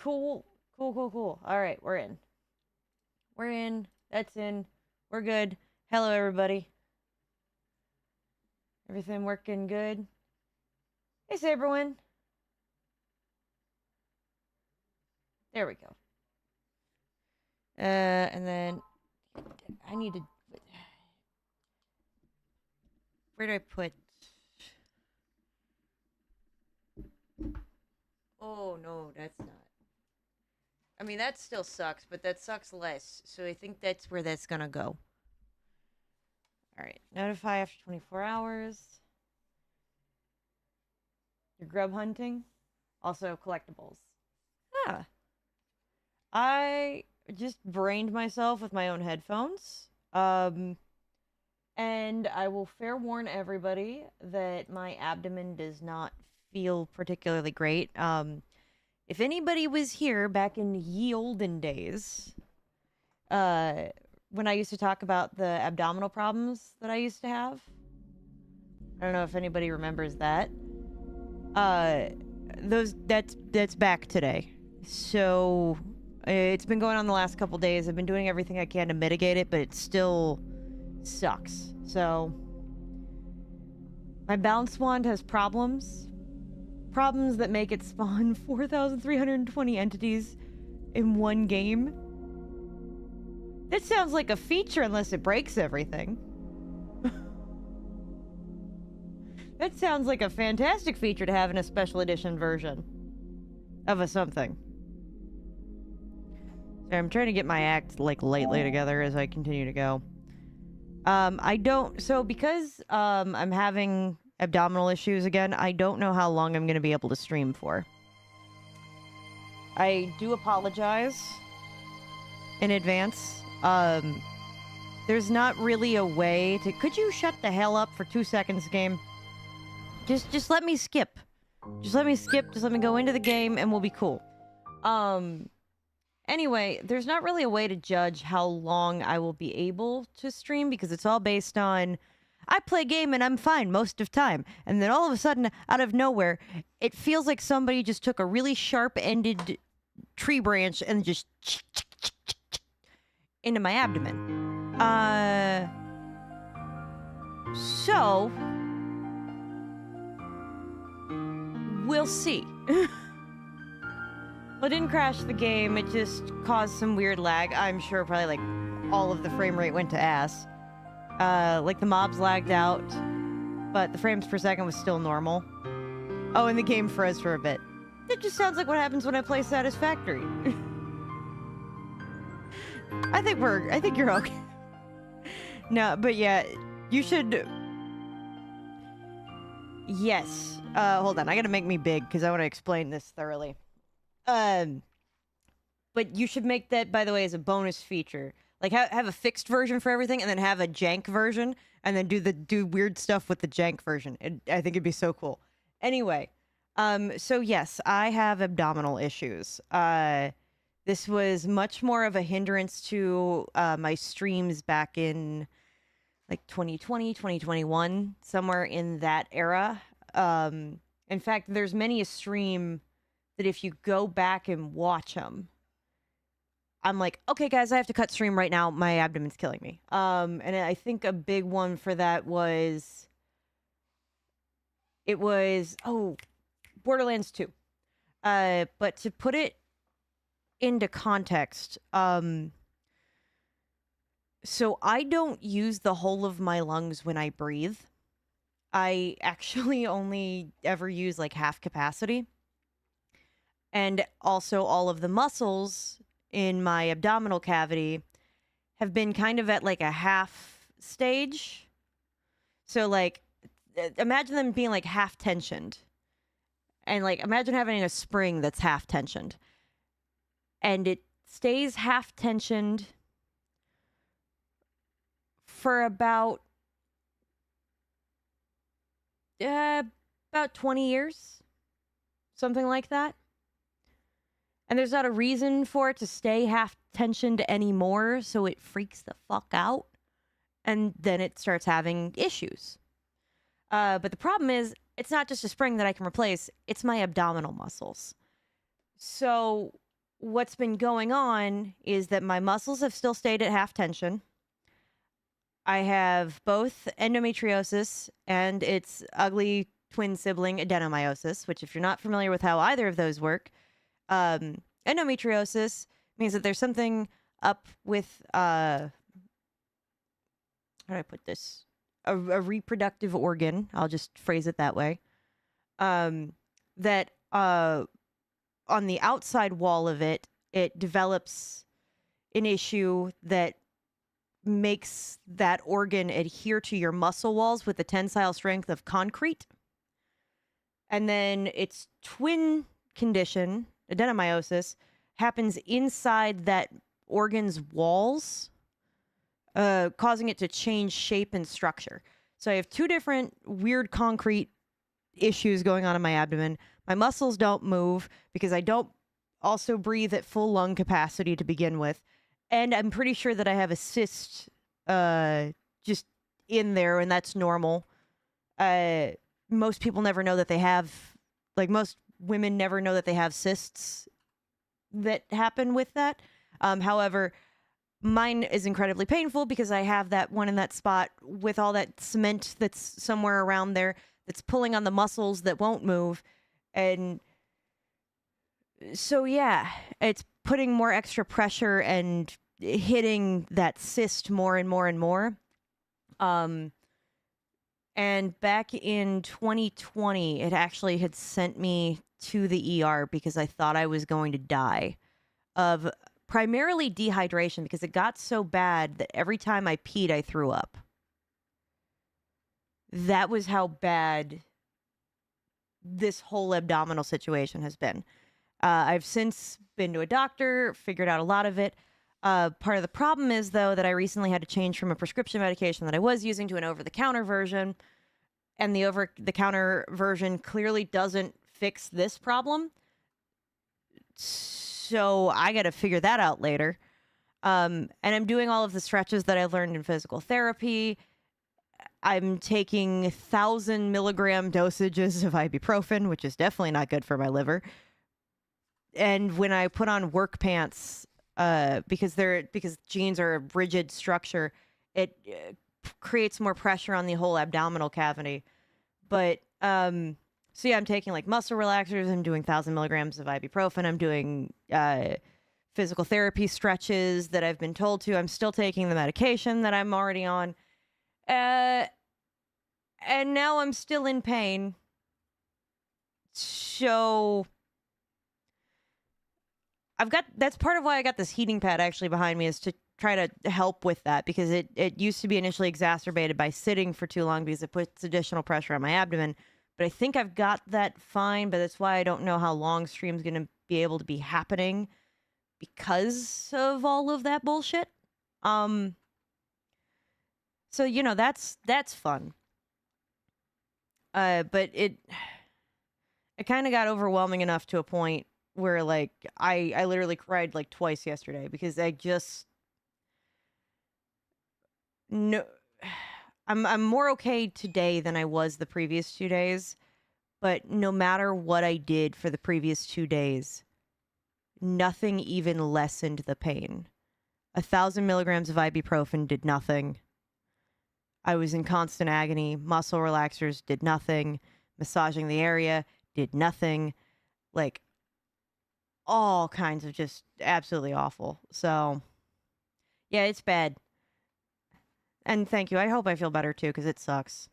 Cool. Cool. All right, we're in. We're in. That's in. We're good. Hello, everybody. Everything working good? Hey, Saberwin. There we go. And then I need to. Where do I put? Oh no, that's not. I mean, that still sucks, but that sucks less. So I think that's where that's gonna go. All right, notify after 24 hours. You're grub hunting. Also collectibles. Ah. I just brained myself with my own headphones. And I will fair warn everybody that my abdomen does not feel particularly great. If anybody was here back in ye olden days, when I used to talk about the abdominal problems that I used to have, I don't know if anybody remembers that. That's back today. So it's been going on the last couple days. I've been doing everything I can to mitigate it, but it still sucks. So my bounce wand has problems that make it spawn 4,320 entities in one game. That sounds like a feature unless it breaks everything. That sounds like a fantastic feature to have in a special edition version of a something. So I'm trying to get my act like lately together as I continue to go. Because I'm having abdominal issues again, I don't know how long I'm going to be able to stream for. I do apologize in advance. There's not really a way to... Could you shut the hell up for 2 seconds, game? Just let me skip. Just let me skip. Just let me go into the game and we'll be cool. Anyway, there's not really a way to judge how long I will be able to stream because it's all based on... I play a game and I'm fine most of time. And then all of a sudden, out of nowhere, it feels like somebody just took a really sharp-ended tree branch and just... into my abdomen. So... we'll see. Well, it didn't crash the game, it just caused some weird lag. I'm sure probably like all of the frame rate went to ass. Like the mobs lagged out, but the frames per second was still normal. Oh, and the game froze for a bit. It just sounds like what happens when I play Satisfactory. I think you're okay. No, but yeah, you should... Yes. Hold on, I gotta make me big, because I want to explain this thoroughly. But you should make that, by the way, as a bonus feature. Like, have a fixed version for everything, and then have a jank version, and then do weird stuff with the jank version. I think it'd be so cool. Anyway, so yes, I have abdominal issues. This was much more of a hindrance to my streams back in, like, 2020, 2021, somewhere in that era. In fact, there's many a stream that if you go back and watch them, I'm like, okay, guys, I have to cut stream right now. My abdomen's killing me. And I think a big one for that was... It was... Oh, Borderlands 2. But to put it into context, so I don't use the whole of my lungs when I breathe. I actually only ever use like half capacity. And also all of the muscles in my abdominal cavity have been kind of at like a half stage. So like, imagine them being like half tensioned. And like, imagine having a spring that's half tensioned. And it stays half tensioned for about 20 years. Something like that. And there's not a reason for it to stay half tensioned anymore, so it freaks the fuck out. And then it starts having issues. But the problem is, it's not just a spring that I can replace, it's my abdominal muscles. So what's been going on is that my muscles have still stayed at half tension. I have both endometriosis and its ugly twin sibling adenomyosis, which, if you're not familiar with how either of those work, endometriosis means that there's something up with, how do I put this? A reproductive organ. I'll just phrase it that way. That on the outside wall of it, it develops an issue that makes that organ adhere to your muscle walls with the tensile strength of concrete. And then its twin condition, adenomyosis, happens inside that organ's walls, causing it to change shape and structure. So I have two different weird concrete issues going on in my abdomen. My muscles don't move because I don't also breathe at full lung capacity to begin with. And I'm pretty sure that I have a cyst just in there, and that's normal. Most people never know that they have, like, most women never know that they have cysts that happen with that. However, mine is incredibly painful because I have that one in that spot with all that cement that's somewhere around there that's pulling on the muscles that won't move. And so, yeah, it's putting more extra pressure and hitting that cyst more and more and more. And back in 2020, it actually had sent me to the ER because I thought I was going to die of primarily dehydration, because it got so bad that every time I peed, I threw up. That was how bad this whole abdominal situation has been. I've since been to a doctor, figured out a lot of it. Part of the problem is, though, that I recently had to change from a prescription medication that I was using to an over-the-counter version. And the over-the-counter version clearly doesn't fix this problem. So I got to figure that out later. And I'm doing all of the stretches that I learned in physical therapy. I'm taking 1,000 milligram dosages of ibuprofen, which is definitely not good for my liver. And when I put on work pants, because jeans are a rigid structure, it creates more pressure on the whole abdominal cavity. But so yeah, I'm taking like muscle relaxers. I'm doing 1,000 milligrams of ibuprofen. I'm doing physical therapy stretches that I've been told to. I'm still taking the medication that I'm already on. And now I'm still in pain. So that's part of why I got this heating pad actually behind me, is to try to help with that, because it used to be initially exacerbated by sitting for too long because it puts additional pressure on my abdomen. But I think I've got that fine, but that's why I don't know how long stream's going to be able to be happening because of all of that bullshit. So, that's fun. But it kind of got overwhelming enough to a point where, like, I literally cried like twice yesterday because I just no. I'm more okay today than I was the previous 2 days, but no matter what I did for the previous 2 days, nothing even lessened the pain. 1,000 milligrams of ibuprofen did nothing. I was in constant agony. Muscle relaxers did nothing. Massaging the area did nothing. Like, all kinds of just absolutely awful. So, yeah, it's bad. And thank you. I hope I feel better too, because it sucks.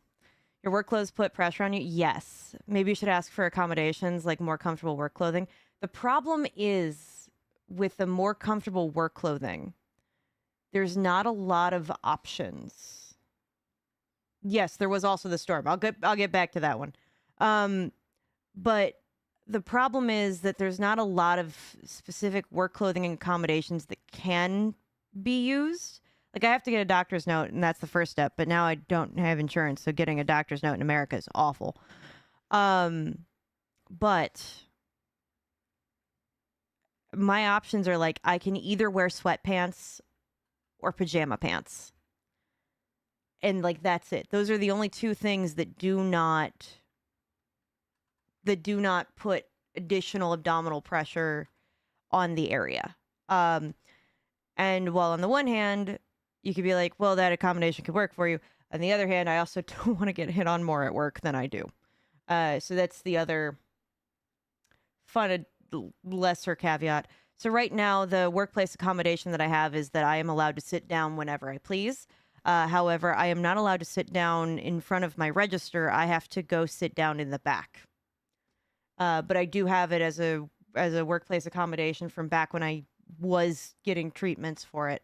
Your work clothes put pressure on you? Yes. Maybe you should ask for accommodations, like more comfortable work clothing. The problem is with the more comfortable work clothing, there's not a lot of options. Yes, there was also the storm. I'll get back to that one. But the problem is that there's not a lot of specific work clothing and accommodations that can be used. Like, I have to get a doctor's note, and that's the first step. But now I don't have insurance, so getting a doctor's note in America is awful. But my options are, like, I can either wear sweatpants or pajama pants. And, like, that's it. Those are the only two things that do not put additional abdominal pressure on the area. And while on the one hand, you could be like, well, that accommodation could work for you. On the other hand, I also don't want to get hit on more at work than I do. So that's the other fun, lesser caveat. So right now, the workplace accommodation that I have is that I am allowed to sit down whenever I please. However, I am not allowed to sit down in front of my register. I have to go sit down in the back. But I do have it as a workplace accommodation from back when I was getting treatments for it.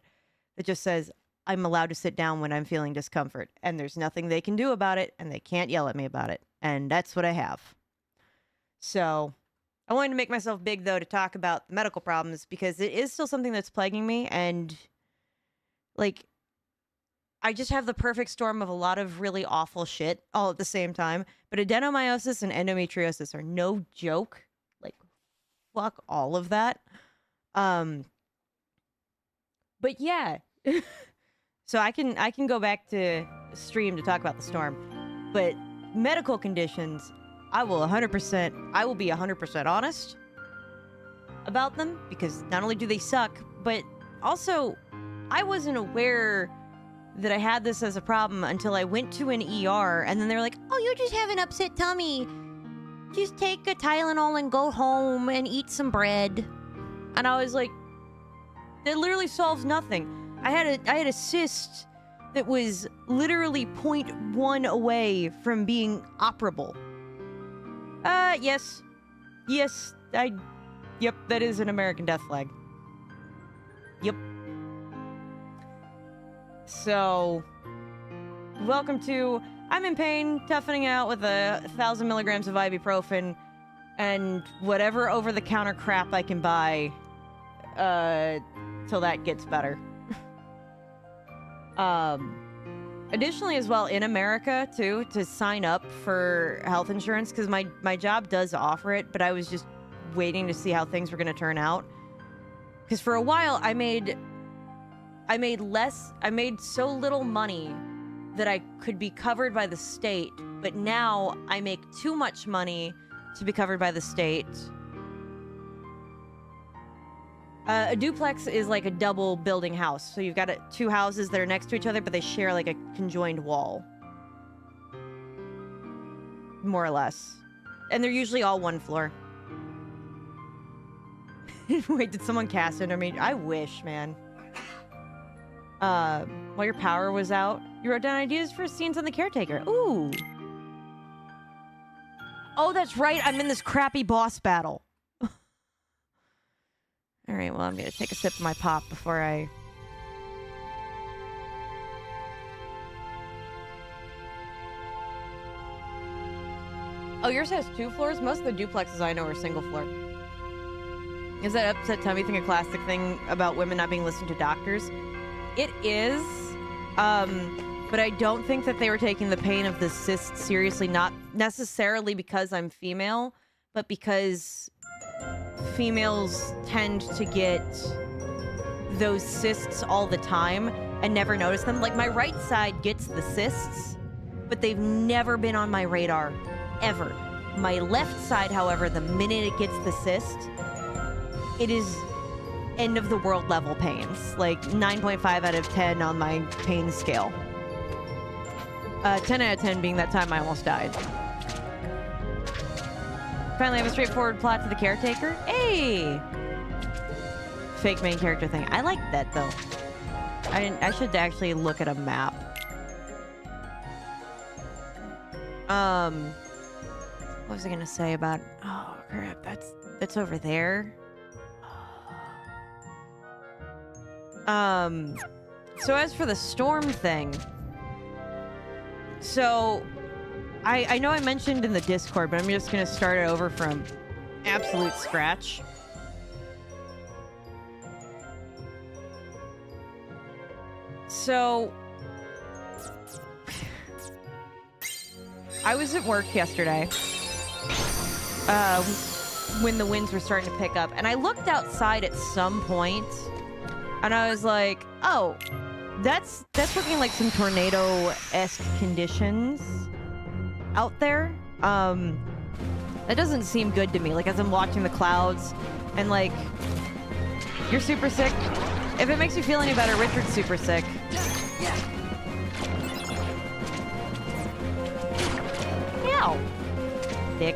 It just says I'm allowed to sit down when I'm feeling discomfort, and there's nothing they can do about it, and they can't yell at me about it. And that's what I have. So I wanted to make myself big, though, to talk about the medical problems, because it is still something that's plaguing me. And, like, I just have the perfect storm of a lot of really awful shit all at the same time. But adenomyosis and endometriosis are no joke. Like, fuck all of that. But yeah. So I can go back to stream to talk about the storm. But medical conditions, I will be 100% honest about them, because not only do they suck, but also I wasn't aware that I had this as a problem until I went to an ER, and then they're like, oh, you just have an upset tummy. Just take a Tylenol and go home and eat some bread. And I was like, that literally solves nothing. I had a cyst that was literally 0.1 away from being operable. Yes. Yep, that is an American death flag. Yep. So, welcome to, I'm in pain, toughening out with 1,000 milligrams of ibuprofen and whatever over-the-counter crap I can buy, till that gets better. Additionally, as well, in America, too, to sign up for health insurance, because my job does offer it, but I was just waiting to see how things were going to turn out. Because for a while, I made so little money that I could be covered by the state, but now I make too much money to be covered by the state. A duplex is like a double building house. So you've got two houses that are next to each other, but they share like a conjoined wall. More or less. And they're usually all one floor. Wait, did someone cast under me? I wish, man. While your power was out, you wrote down ideas for scenes on The Caretaker. Ooh. Oh, that's right. I'm in this crappy boss battle. All right, well, I'm going to take a sip of my pop before I... Oh, yours has 2 floors? Most of the duplexes I know are single floor. Is that upset tummy thing a classic thing about women not being listened to doctors? It is, but I don't think that they were taking the pain of the cyst seriously, not necessarily because I'm female, but because females tend to get those cysts all the time and never notice them. Like, my right side gets the cysts, but they've never been on my radar, ever. My left side, however, the minute it gets the cyst, it is end of the world level pains. Like 9.5 out of 10 on my pain scale. 10 out of 10 being that time I almost died. Finally have a straightforward plot to The Caretaker. Hey! Fake main character thing. I like that, though. I should actually look at a map. What was I gonna say about... Oh, crap. That's over there. So as for the storm thing... So... I know I mentioned in the Discord, but I'm just gonna start it over from absolute scratch. So... I was at work yesterday, when the winds were starting to pick up, and I looked outside at some point, and I was like, oh, that's looking like some tornado-esque conditions out there. That doesn't seem good to me. Like, as I'm watching the clouds, and like, You're super sick. If it makes you feel any better, Richard's super sick. Ow. Dick.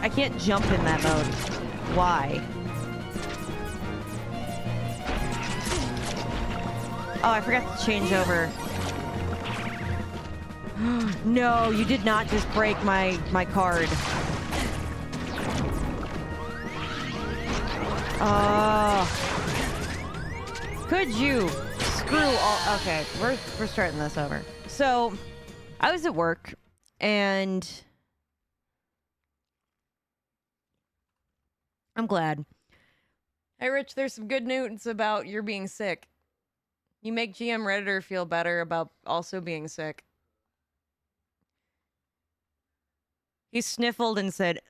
I can't jump in that mode. Why? Oh, I forgot to change over. No, you did not just break my card. Could you screw all... Okay, we're starting this over. So, I was at work, and... I'm glad. Hey, Rich, there's some good news about your being sick. You make GM Redditor feel better about also being sick. He sniffled and said,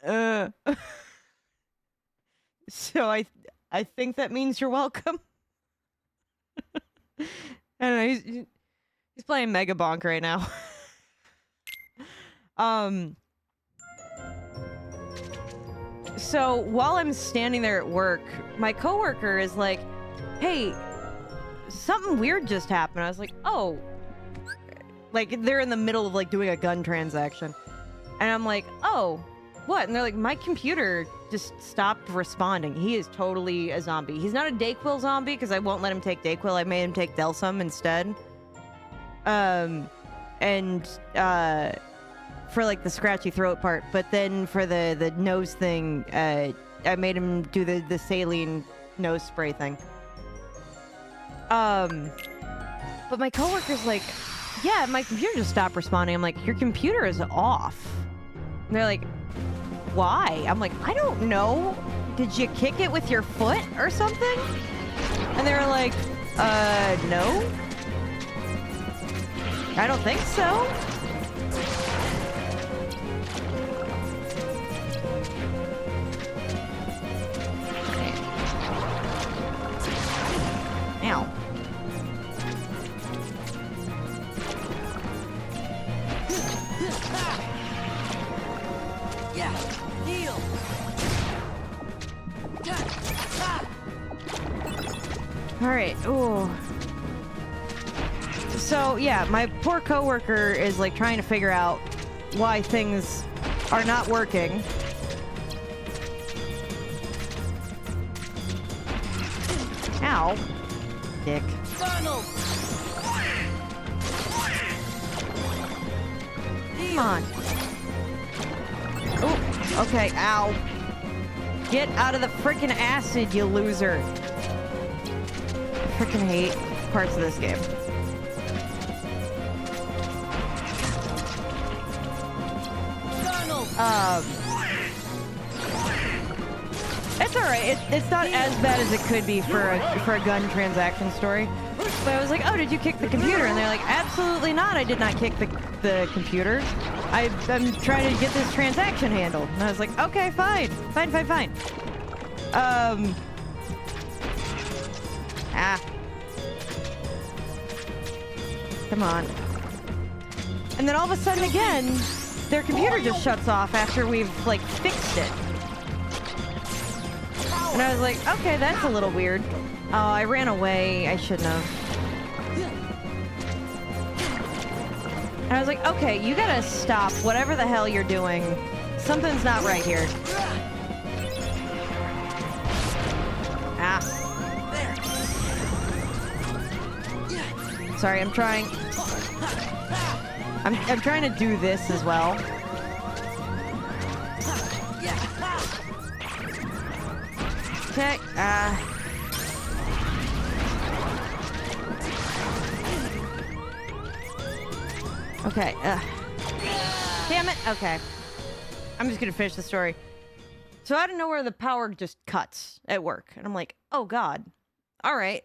So I think that means you're welcome. I don't know, he's playing Mega Bonk right now. So while I'm standing there at work, my coworker is like, hey, something weird just happened. I was like, oh. Like, they're in the middle of, like, doing a gun transaction. And I'm like, oh, what? And they're like, my computer just stopped responding. He is totally a zombie. He's not a Dayquil zombie, because I won't let him take Dayquil. I made him take Delsum instead. For, like, the scratchy throat part. But then for the nose thing, I made him do the saline nose spray thing. But my coworker's like, yeah, my computer just stopped responding. I'm like, your computer is off. And they're like, why? I'm like, I don't know. Did you kick it with your foot or something? And they were like, no. I don't think so. Ow. Yeah, heal. All right. Ooh. So yeah, my poor coworker is like trying to figure out why things are not working. Ow. Dick. Come on. Oh, okay, ow. Get out of the freaking acid, you loser. I freaking hate parts of this game. It's alright. It's not as bad as it could be for a gun transaction story. But I was like, oh, did you kick the computer? And they're like, absolutely not. I did not kick the computer. I'm trying to get this transaction handled. And I was like, okay, fine. Fine. Come on. And then all of a sudden again, their computer just shuts off after we've, like, fixed it. And I was like, okay, that's a little weird. Oh, I ran away. I shouldn't have. And I was like, okay, you gotta stop whatever the hell you're doing. Something's not right here. Sorry, I'm trying. I'm trying to do this as well. Okay, okay, damn it, okay. I'm just gonna finish the story. So out of nowhere, the power just cuts at work. And I'm like, oh god. Alright.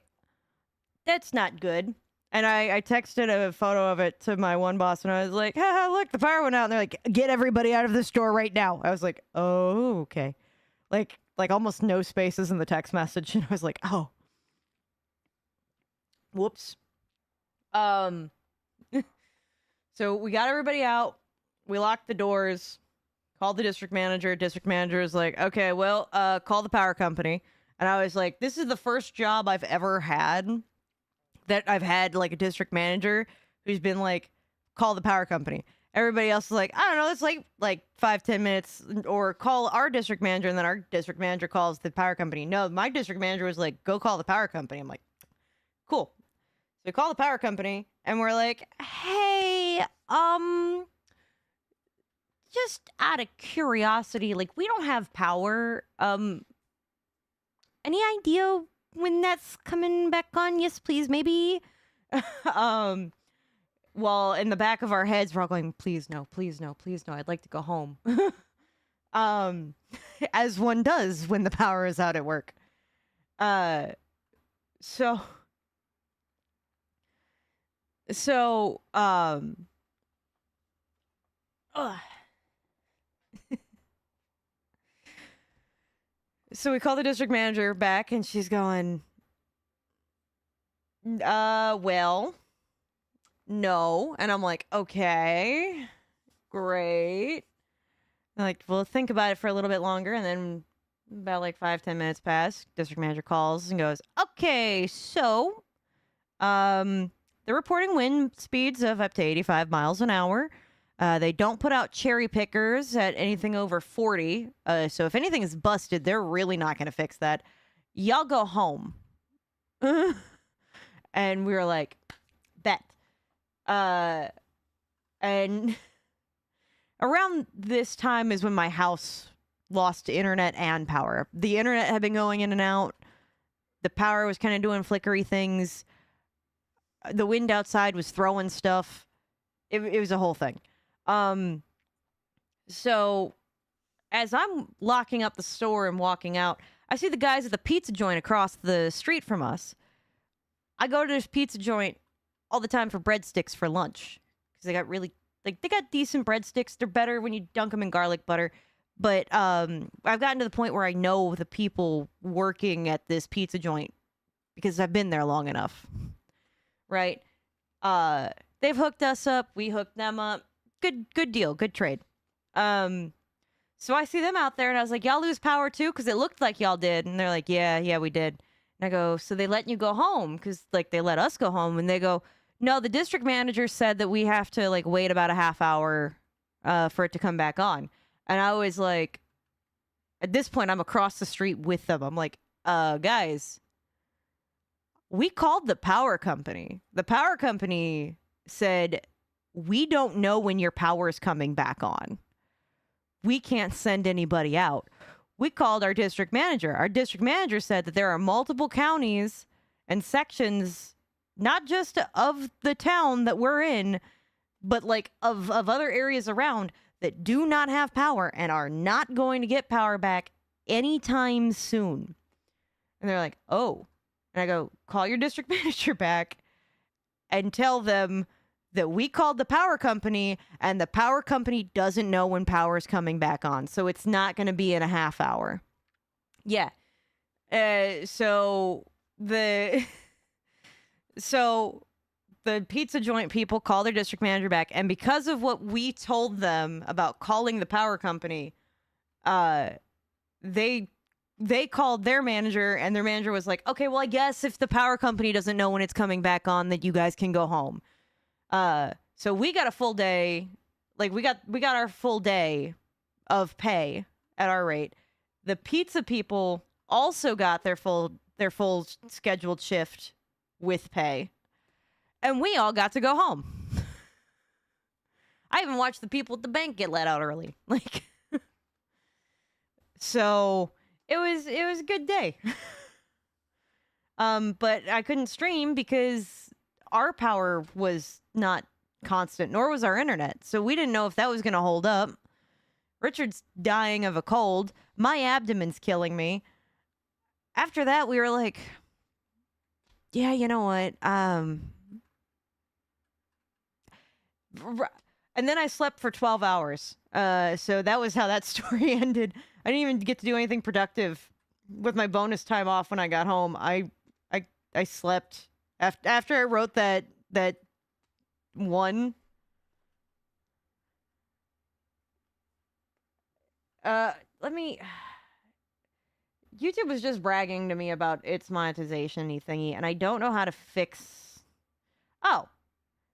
That's not good. And I texted a photo of it to my one boss, and I was like, haha, look, the power went out. And they're like, get everybody out of the store right now. I was like, oh, okay. Like almost no spaces in the text message. And I was like, oh. Whoops. So we got everybody out. We locked the doors. Called the district manager. District manager is like, okay, well, call the power company. And I was like, this is the first job I've ever had that I've had like a district manager who's been like, call the power company. Everybody else is like, I don't know, it's like 5-10 minutes, or call our district manager, and then our district manager calls the power company. No, my district manager was like, go call the power company. I'm like, cool. So we call the power company and we're like, hey, just out of curiosity, like, we don't have power. Any idea when that's coming back on? Yes, please, maybe. um well, in the back of our heads we're all going, please no, please no, please no, I'd like to go home. um as one does when the power is out at work. uh so so ugh. So we call the district manager back and she's going, well, no. And I'm like, okay, great. They're like, well, think about it for a little bit longer. And then about like 5-10 minutes pass, district manager calls and goes, okay, so they're reporting wind speeds of up to 85 miles an hour. They don't put out cherry pickers at anything over 40. So if anything is busted, they're really not going to fix that. Y'all go home. And we were like, bet. And around this time is when my house lost internet and power. The internet had been going in and out. The power was kind of doing flickery things. The wind outside was throwing stuff. It was a whole thing. So as I'm locking up the store and walking out, I see the guys at the pizza joint across the street from us. I go to this pizza joint all the time for breadsticks for lunch because they got really, like, they got decent breadsticks. They're better when you dunk them in garlic butter. But I've gotten to the point where I know the people working at this pizza joint because I've been there long enough. Right? They've hooked us up. We hooked them up. Good deal. Good trade. So I see them out there and I was like, y'all lose power too? Because it looked like y'all did. And they're like, yeah, we did. And I go, so they letting you go home? Because like they let us go home. And they go, no, the district manager said that we have to like wait about a half hour for it to come back on. And I was like, at this point, I'm across the street with them. I'm like, guys, we called the power company. The power company said, we don't know when your power is coming back on. We can't send anybody out. We called our district manager. Our district manager said that there are multiple counties and sections, not just of the town that we're in, but like of other areas around that do not have power and are not going to get power back anytime soon. And they're like, oh. And I go, call your district manager back and tell them that we called the power company and the power company doesn't know when power is coming back on. So it's not going to be in a half hour. Yeah. So the pizza joint people call their district manager back. And because of what we told them about calling the power company, they called their manager and their manager was like, okay, well, I guess if the power company doesn't know when it's coming back on, that you guys can go home. So we got a full day, like we got our full day of pay at our rate. The pizza people also got their full scheduled shift with pay. And we all got to go home. I even watched the people at the bank get let out early. Like, so it was a good day. But I couldn't stream because our power was not constant, nor was our internet. So we didn't know if that was going to hold up. Richard's dying of a cold. My abdomen's killing me. After that, we were like, yeah, you know what? And then I slept for 12 hours. So that was how that story ended. I didn't even get to do anything productive with my bonus time off when I got home. I slept after I wrote that one. Let me... YouTube was just bragging to me about its monetization-y thingy, and I don't know how to fix... Oh!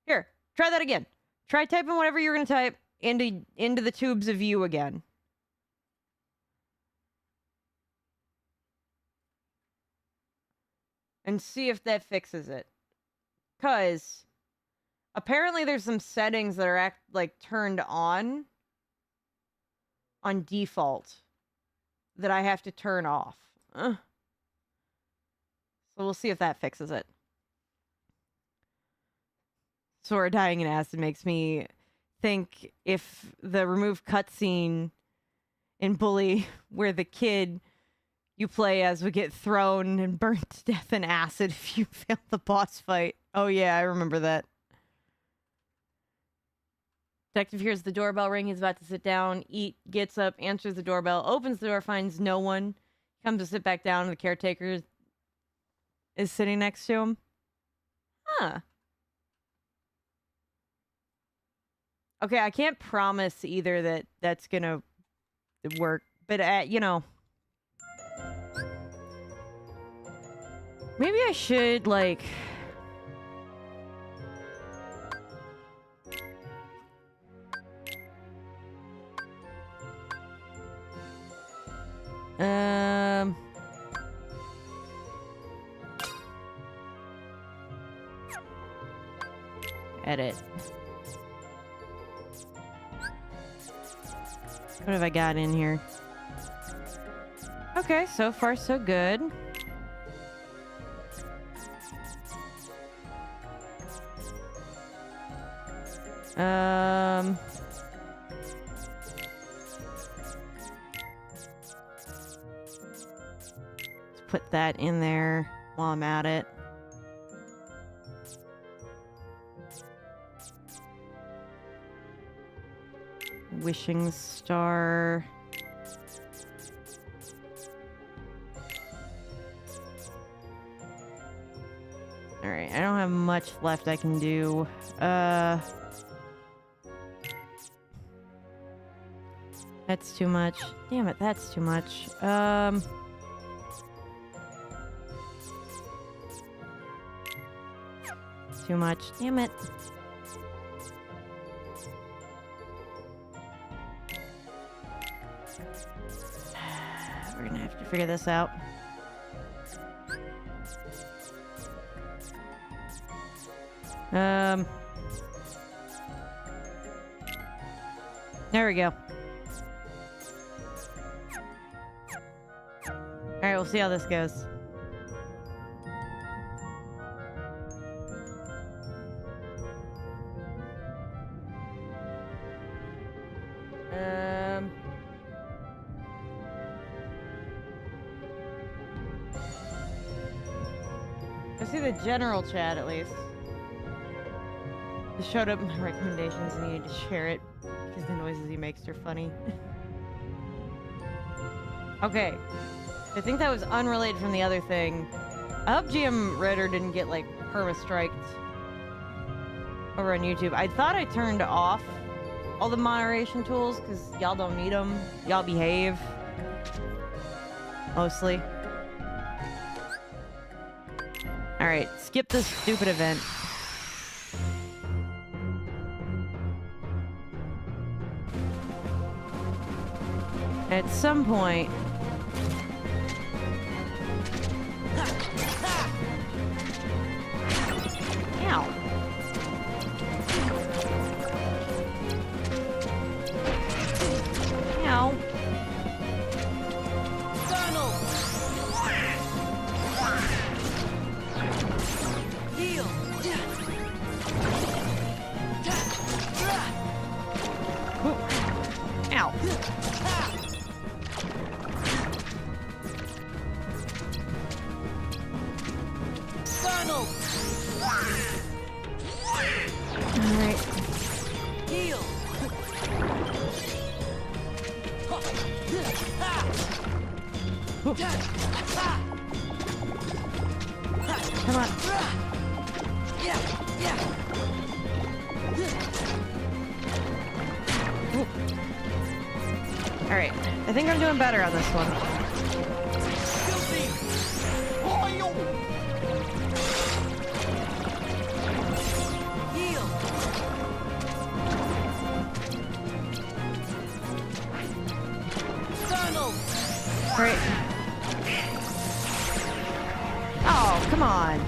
Here, try that again. Try typing whatever you're gonna type into the tubes of you again. And see if that fixes it. Because apparently there's some settings that are turned on default that I have to turn off. So we'll see if that fixes it. Sora dying in acid makes me think if the removed cutscene in Bully where the kid you play as would get thrown and burnt to death in acid if you fail the boss fight. Oh yeah, I remember that. Detective hears the doorbell ring. He's about to sit down, eat, gets up, answers the doorbell, opens the door, finds no one, comes to sit back down, and the caretaker is sitting next to him. Huh. Okay, I can't promise either that that's gonna work, but you know, maybe I should like. Edit. What have I got in here? Okay, so far so good. Let's put that in there while I'm at it. Wishing star. Alright, I don't have much left I can do. That's too much. Damn it, that's too much. Too much. Damn it. We're gonna have to figure this out. There we go. Alright, we'll see how this goes. I see the general chat at least. It showed up in my recommendations and needed to share it because the noises he makes are funny. Okay. I think that was unrelated from the other thing. I hope GM Ritter didn't get like perma-striked over on YouTube. I thought I turned off all the moderation tools because y'all don't need them. Y'all behave. Mostly. Alright, skip this stupid event. At some point... Ow. Ow. Heal. Ow. Alright. Heal. Come on. Alright, I think I'm doing better on this one. Alright. Oh, come on.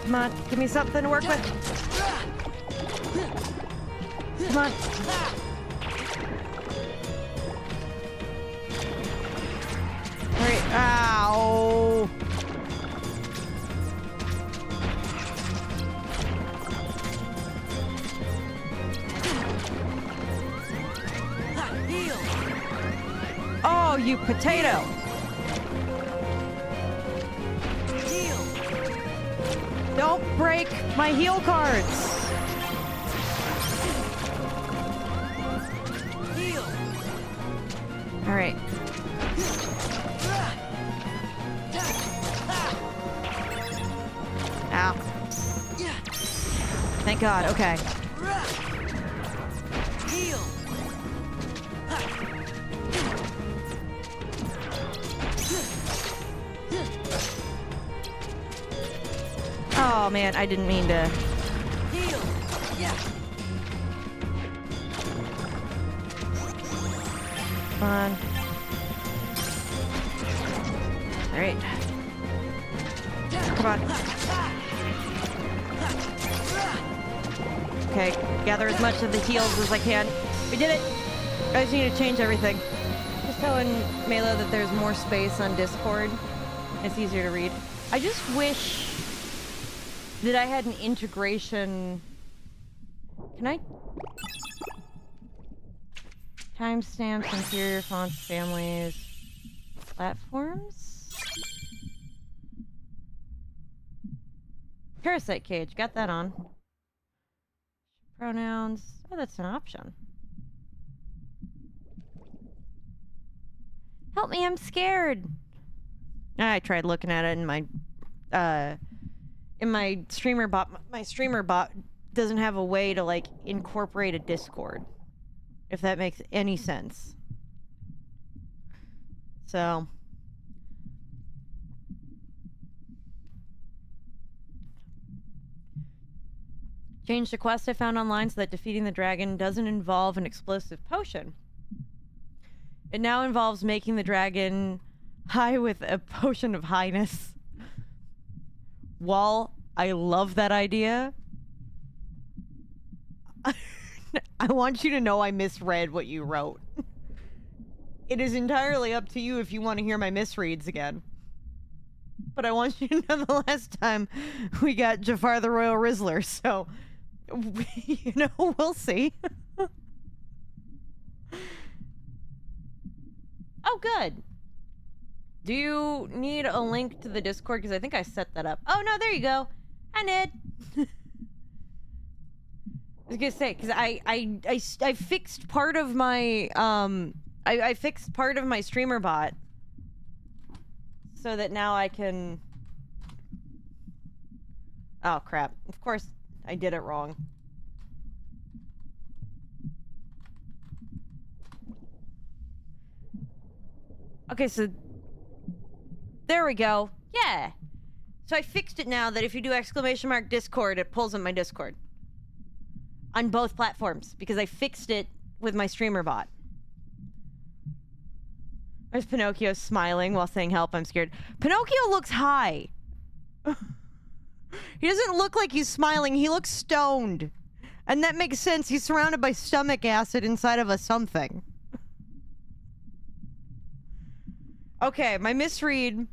Come on, give me something to work with. Come on. Alright, ow. Oh, you potato. Don't break my heal cards. All right. Ow. Thank God. Okay. Oh man, I didn't mean to. Heal. Yeah. Come on. All right. Come on. Okay, gather as much of the heals as I can. We did it. I just need to change everything. Just telling Mela that there's more space on Discord. It's easier to read. I just wish that I had an integration. Can I? Timestamps, interior fonts, families, platforms? Parasite cage, got that on. Pronouns. Oh, that's an option. Help me, I'm scared. I tried looking at it in my streamer bot. My streamer bot doesn't have a way to like incorporate a Discord, if that makes any sense. So changed a quest I found online so that defeating the dragon doesn't involve an explosive potion. It now involves making the dragon high with a potion of highness. While I love that idea, I want you to know I misread what you wrote. It is entirely up to you if you want to hear my misreads again. But I want you to know the last time we got Jafar the Royal Rizzler, so, you know, we'll see. Oh, good. Do you need a link to the Discord? Because I think I set that up. Oh, no, there you go. Hi, Ned. I was gonna say, because I fixed part of my, I fixed part of my streamer bot so that now I can... Oh, crap. Of course, I did it wrong. Okay, so... There we go. Yeah. So I fixed it now that if you do ! Discord, it pulls in my Discord. On both platforms, because I fixed it with my streamer bot. There's Pinocchio smiling while saying, help, I'm scared. Pinocchio looks high. He doesn't look like he's smiling, he looks stoned. And that makes sense, he's surrounded by stomach acid inside of a something. Okay, my misread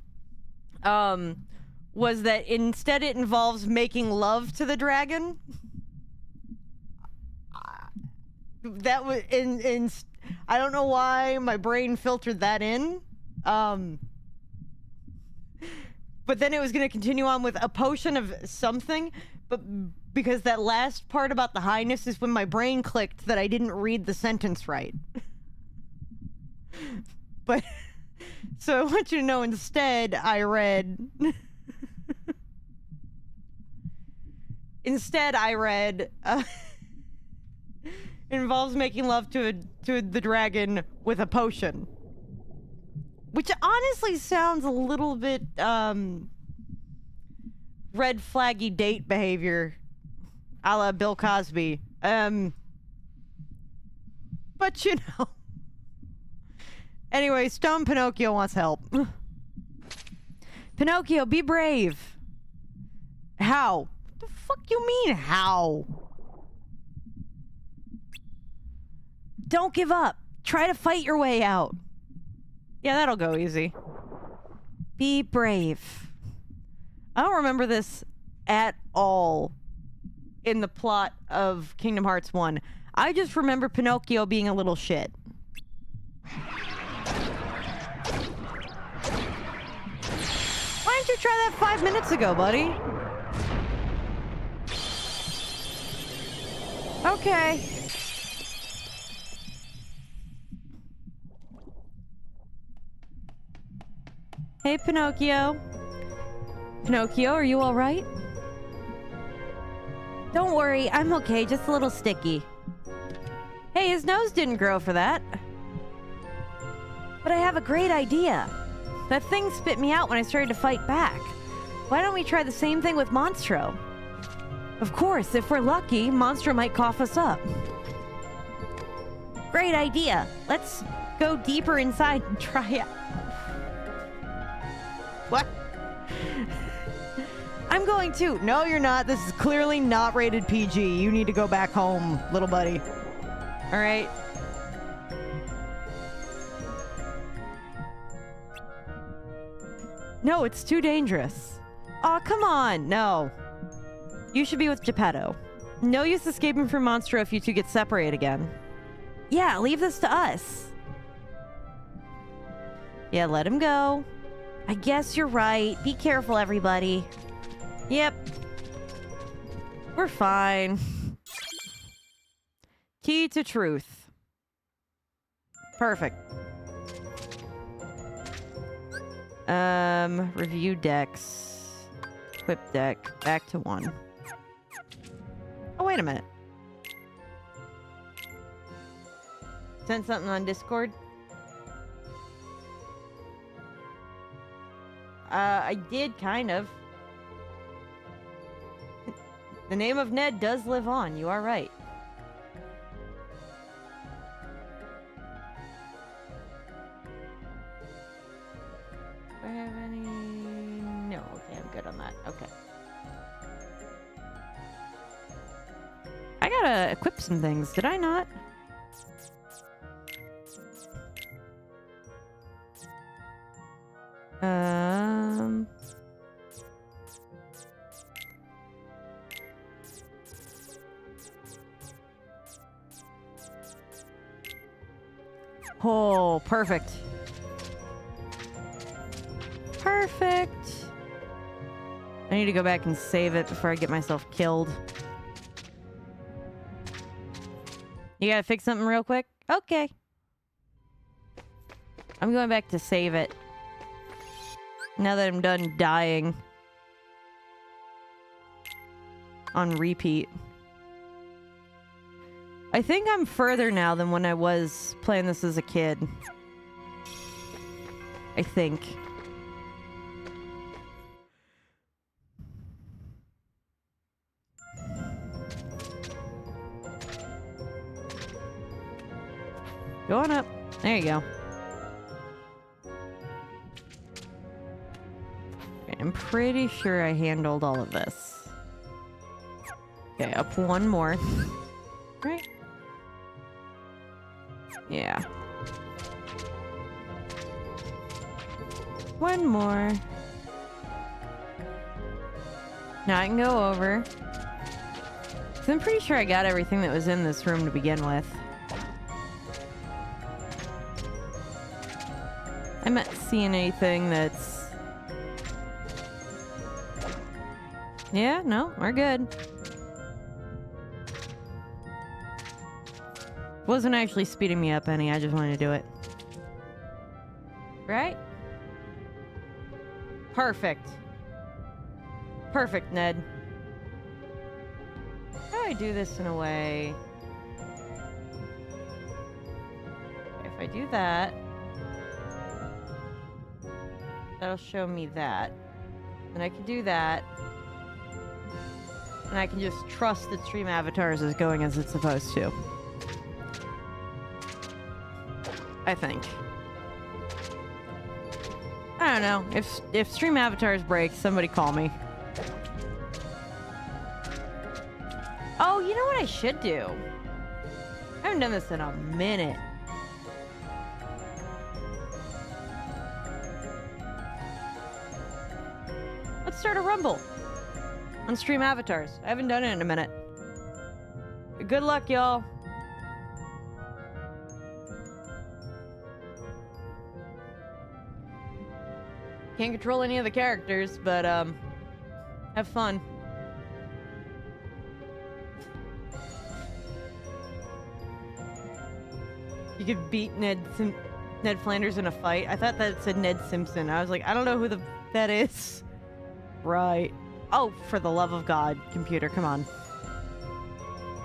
was that instead it involves making love to the dragon. That was in I don't know why my brain filtered that in. But then it was going to continue on with a potion of something, but because that last part about the highness is when my brain clicked that I didn't read the sentence right. But so I want you to know instead I read Instead, I read involves making love to the dragon with a potion, which honestly sounds a little bit red flaggy date behavior, a la Bill Cosby. But you know. Anyway, Stone Pinocchio wants help. Pinocchio, be brave. How? What the fuck you mean, how? Don't give up. Try to fight your way out. Yeah, that'll go easy. Be brave. I don't remember this at all in the plot of Kingdom Hearts 1. I just remember Pinocchio being a little shit. Why didn't you try that 5 minutes ago, buddy? Okay. Hey, Pinocchio. Pinocchio, are you all right? Don't worry, I'm okay, just a little sticky. Hey, his nose didn't grow for that. But I have a great idea. That thing spit me out when I started to fight back. Why don't we try the same thing with Monstro? Of course, if we're lucky, Monstro might cough us up. Great idea. Let's go deeper inside and try it. What? I'm going to. No, you're not. This is clearly not rated PG. You need to go back home, little buddy. All right. No, it's too dangerous. Aw, come on. No. You should be with Geppetto. No use escaping from Monstro if you two get separated again. Yeah, leave this to us. Yeah, let him go. I guess you're right. Be careful, everybody. Yep. We're fine. Key to truth. Perfect. Review decks. Equip deck. Back to 1. Oh, wait a minute. Sent something on Discord? I did, kind of. The name of Ned does live on. You are right. Do I have any? No. Okay, I'm good on that. Okay. I gotta equip some things. Did I not? Oh, perfect. Perfect. I need to go back and save it before I get myself killed. You gotta fix something real quick? Okay. I'm going back to save it. Now that I'm done dying. On repeat. I think I'm further now than when I was playing this as a kid. I think. Go on up. There you go. Okay, I'm pretty sure I handled all of this. Okay, up one more. Right? Yeah. One more. Now I can go over. 'Cause I'm pretty sure I got everything that was in this room to begin with. I'm not seeing anything that's... Yeah, no, we're good. Wasn't actually speeding me up any, I just wanted to do it. Right? Perfect. Perfect, Ned. How do I do this in a way? If I do that, that'll show me that. And I can do that. And I can just trust that Stream Avatars is going as it's supposed to. I think. I don't know. If Stream Avatars breaks, somebody call me. Oh, you know what I should do? I haven't done this in a minute. Let's start a Rumble on Stream Avatars. I haven't done it in a minute. Good luck, y'all. Can't control any of the characters, but have fun. You could beat Ned Flanders in a fight. I thought that said Ned Simpson. I was like, I don't know who that is. Right. Oh, for the love of God, computer, come on.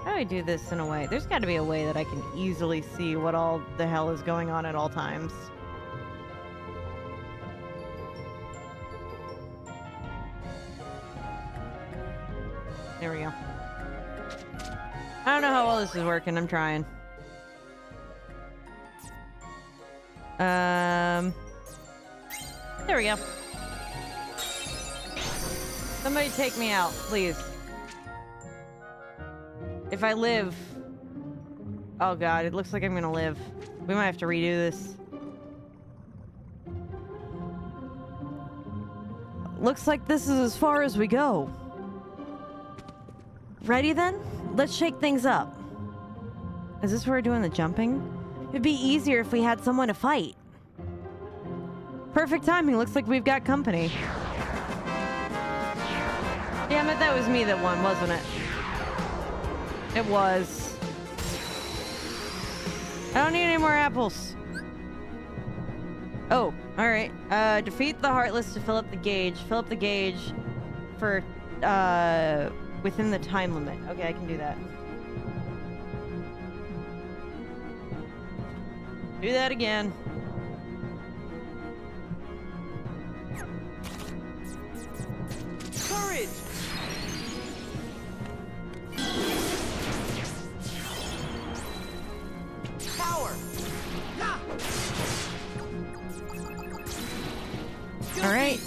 How do I do this in a way? There's got to be a way that I can easily see what all the hell is going on at all times. There we go. I don't know how well this is working. I'm trying. There we go. Somebody take me out, please. If I live... Oh god, it looks like I'm gonna live. We might have to redo this. Looks like this is as far as we go. Ready then? Let's shake things up. Is this where we're doing the jumping? It'd be easier if we had someone to fight. Perfect timing. Looks like we've got company. Damn it, that was me that won, wasn't it? It was. I don't need any more apples. Oh, alright. Defeat the Heartless to fill up the gauge. Fill up the gauge for, within the time limit. Okay, I can do that. Do that again. Courage! Power! Ha! All right.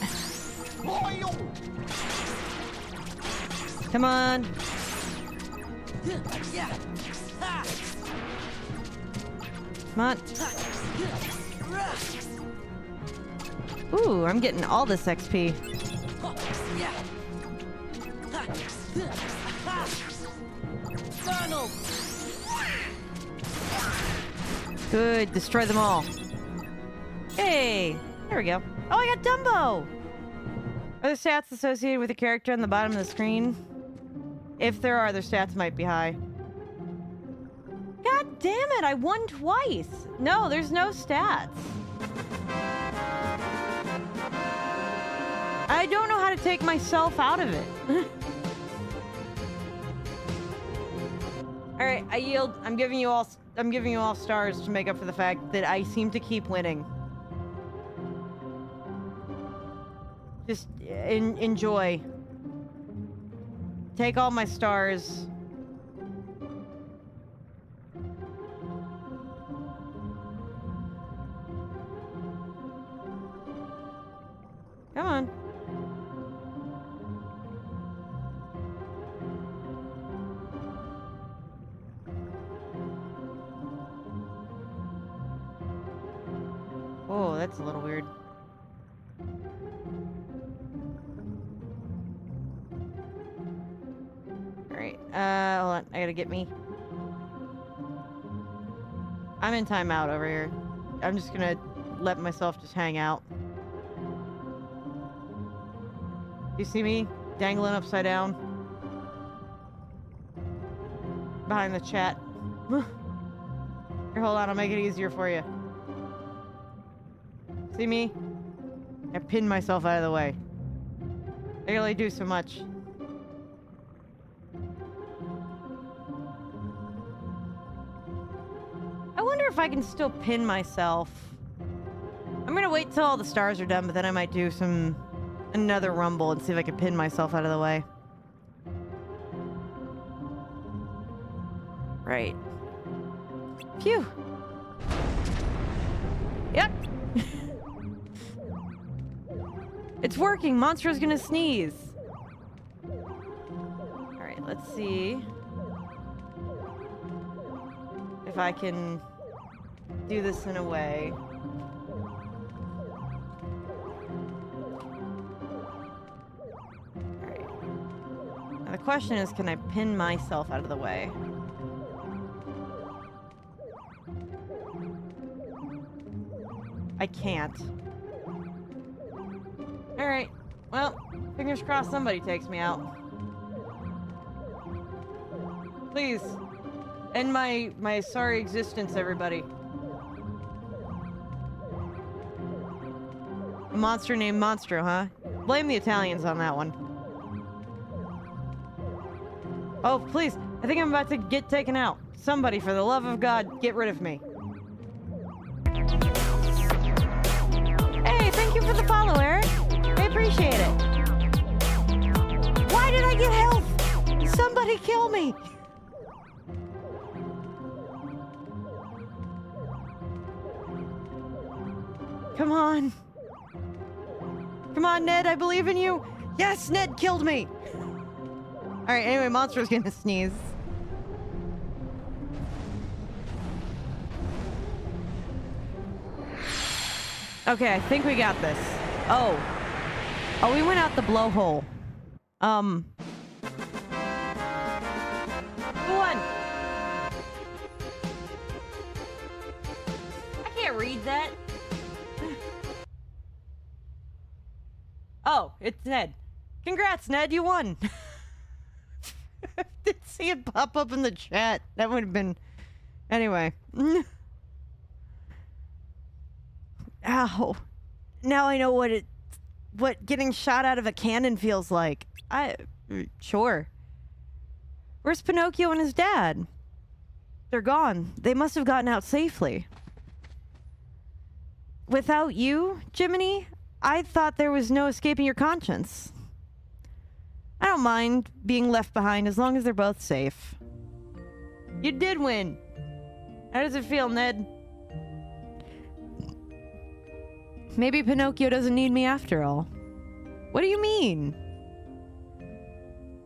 Come on. Yeah. Ha! Come on. Ooh, I'm getting all this XP. Yeah. Donald! Good. Destroy them all. Hey. There we go. Oh, I got Dumbo. Are the stats associated with the character on the bottom of the screen? If there are, their stats might be high. God damn it, I won twice. No, there's no stats. I don't know how to take myself out of it. All right, I yield. I'm giving you all stars to make up for the fact that I seem to keep winning. Just enjoy. Take all my stars. Come on. Oh, that's a little weird. Alright, hold on. I gotta get me. I'm in timeout over here. I'm just gonna let myself just hang out. You see me dangling upside down? Behind the chat. Here, hold on, I'll make it easier for you. See me? I pinned myself out of the way. I can only do so much. wonder if I can still pin myself. I'm gonna wait till all the stars are done, but then I might do another rumble and see if I can pin myself out of the way. Right. Phew. Yep. It's working. Monstro's gonna sneeze. Alright, let's see if I can do this in a way. Alright. Now the question is, can I pin myself out of the way? I can't. Alright. Well, fingers crossed somebody takes me out. Please. End my sorry existence, everybody. A monster named Monstro, huh? Blame the Italians on that one. Oh, please. I think I'm about to get taken out. Somebody, for the love of God, get rid of me. Hey, thank you for the follow, Eric. I appreciate it. Why did I get health? Somebody kill me. Come on. Come on, Ned, I believe in you. Yes, Ned killed me. All right, anyway, Monstro's gonna sneeze. Okay, I think we got this. Oh, we went out the blowhole. Who won? I can't read that. Oh, it's Ned. Congrats, Ned, you won. I didn't see it pop up in the chat. That would have been... Anyway. Ow. Now I know what getting shot out of a cannon feels like. Sure. Where's Pinocchio and his dad? They're gone. They must have gotten out safely. Without you, Jiminy, I thought there was no escaping your conscience. I don't mind being left behind as long as they're both safe. You did win. How does it feel, Ned? Maybe Pinocchio doesn't need me after all. What do you mean?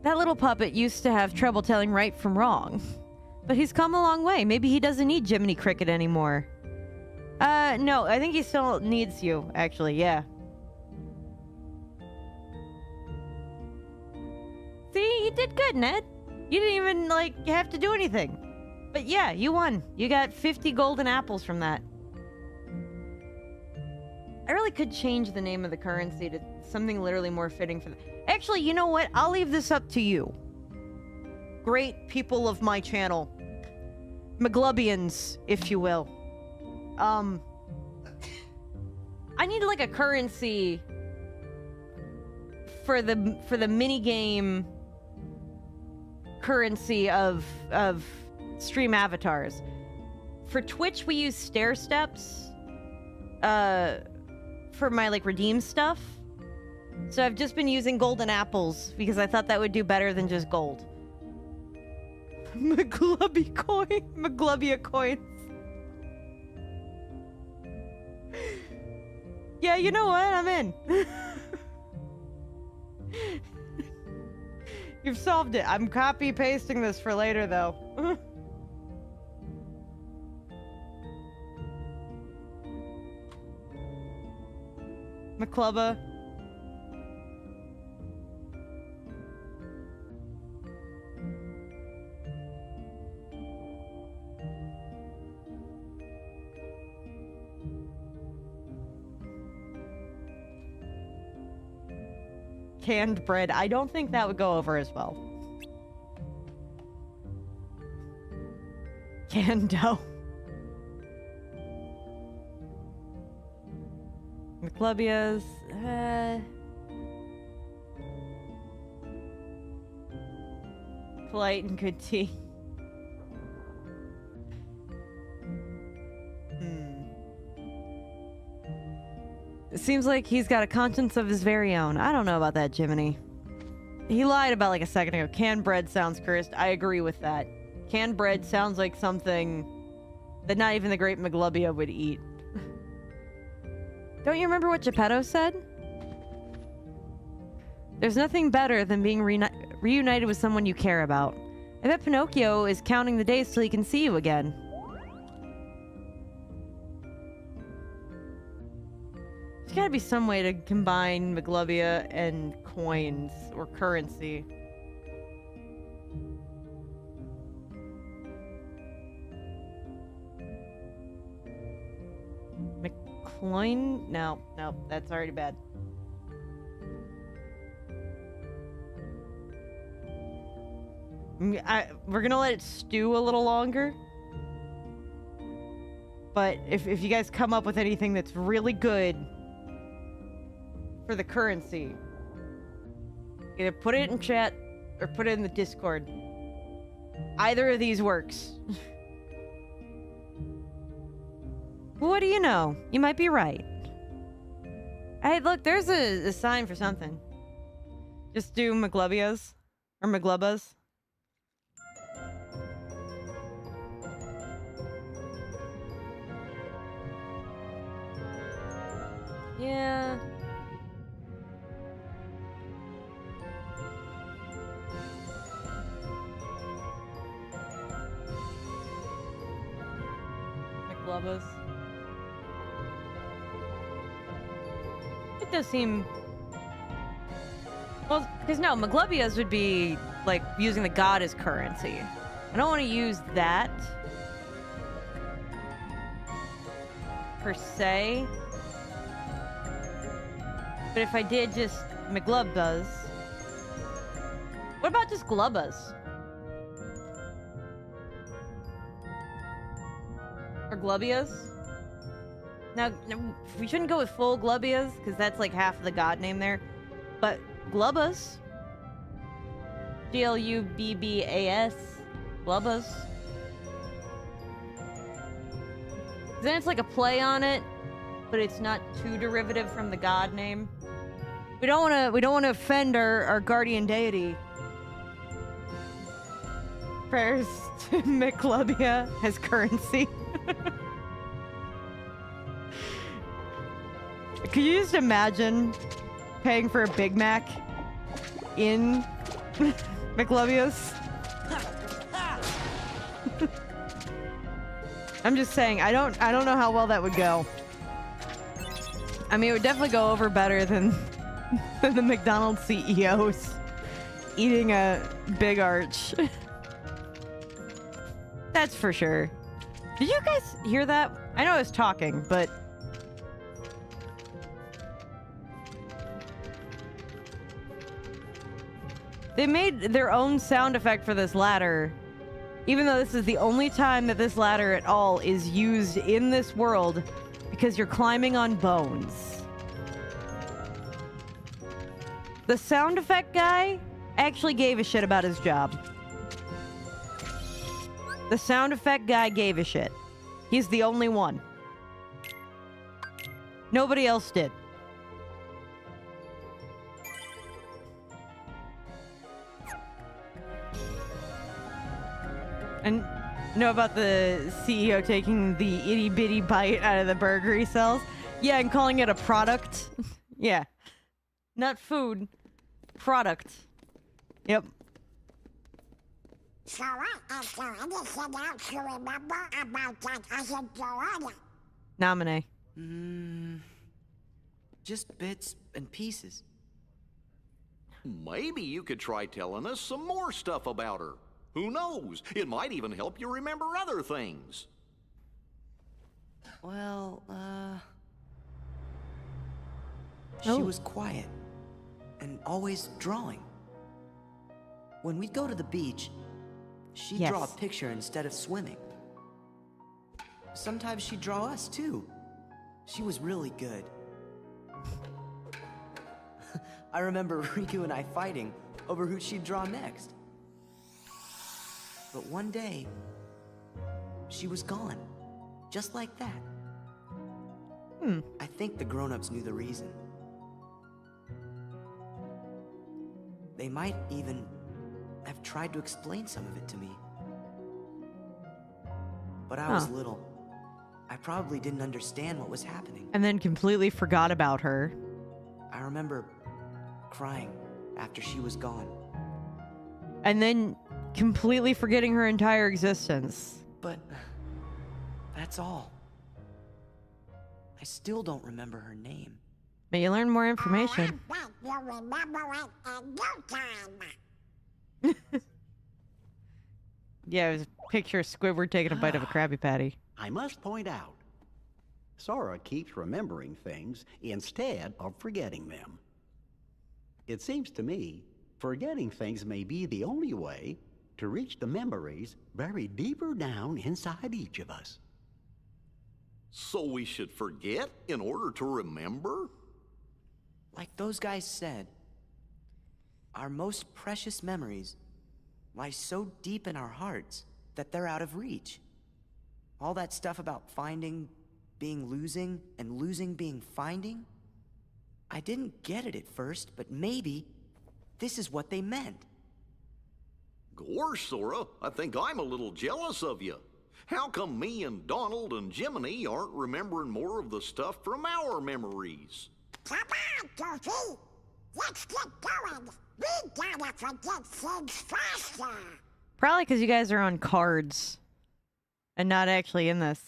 That little puppet used to have trouble telling right from wrong. But he's come a long way. Maybe he doesn't need Jiminy Cricket anymore. No, I think he still needs you, actually, yeah. See, you did good, Ned. You didn't even, have to do anything. But yeah, you won. You got 50 golden apples from that. I really could change the name of the currency to something literally more fitting for Actually, you know what? I'll leave this up to you. Great people of my channel. Maglubians, if you will. I need a currency for the mini game currency of stream avatars. For Twitch, we use stair steps for my redeem stuff. So I've just been using golden apples because I thought that would do better than just gold. Maglubia coins. Yeah, you know what? I'm in. You've solved it. I'm copy pasting this for later though. McClubba. Canned bread. I don't think that would go over as well. Canned dough. McClubias. Polite and good tea. It seems like he's got a conscience of his very own. I don't know about that, Jiminy. He lied about like a second ago. Canned bread sounds cursed. I agree with that. Canned bread sounds like something that not even the great Maglubia would eat. Don't you remember what Geppetto said? There's nothing better than being reunited with someone you care about. I bet Pinocchio is counting the days till he can see you again. There's gotta be some way to combine Maglubia and coins or currency. McCloin? No, that's already bad. We're gonna let it stew a little longer. But if you guys come up with anything that's really good for the currency, either put it in chat or put it in the Discord. Either of these works. What do you know? You might be right. Hey, look, there's a sign for something. Just do Maglubias. Or Maglubas. Yeah. Maglubas. It does seem... Well, because no, Maglubias would be, like, using the god as currency. I don't want to use that. Per se. But if I did just Maglubas... What about just Glubbas? Or Glubias? Now, we shouldn't go with full Glubias, because that's like half of the god name there. But Glubbas. Glubbas. Glubbas. Then it's like a play on it, but it's not too derivative from the god name. We don't want to offend our guardian deity. Prayers to Maglubia as currency. Could you just imagine paying for a Big Mac in Maglubias? I'm just saying, I don't know how well that would go. I mean, it would definitely go over better than the McDonald's CEOs eating a Big Arch. That's for sure. Did you guys hear that? I know I was talking, but... They made their own sound effect for this ladder, even though this is the only time that this ladder at all is used in this world, because you're climbing on bones. The sound effect guy actually gave a shit about his job. The sound effect guy gave a shit. He's the only one. Nobody else did. And know about the CEO taking the itty bitty bite out of the burger he sells? Yeah, and calling it a product. Yeah. Not food. Product. Yep. So what is there anything else you remember about that other Joanna? Nominee. Just bits and pieces. Maybe you could try telling us some more stuff about her. Who knows? It might even help you remember other things. Well, Oh. She was quiet and always drawing. When we'd go to the beach, she'd Yes. draw a picture instead of swimming. Sometimes she'd draw us too. She was really good. I remember Riku and I fighting over who she'd draw next. But one day, she was gone. Just like that. I think the grown-ups knew the reason. They might even have tried to explain some of it to me. But I was little. I probably didn't understand what was happening. And then completely forgot about her. I remember crying after she was gone. And then completely forgetting her entire existence. But that's all. I still don't remember her name. But you learn more information. I bet you'll remember it in no time. Yeah, it was a picture of Squidward taking a bite of a Krabby Patty. I must point out, Sora keeps remembering things instead of forgetting them. It seems to me, forgetting things may be the only way to reach the memories buried deeper down inside each of us. So we should forget in order to remember? Like those guys said, our most precious memories lie so deep in our hearts that they're out of reach. All that stuff about finding being losing and losing being finding, I didn't get it at first, but maybe this is what they meant. Gosh, Sora, I think I'm a little jealous of you. How come me and Donald and Jiminy aren't remembering more of the stuff from our memories? Come on, Goofy. Let's get going. We gotta forget things faster. Probably because you guys are on cards and not actually in this.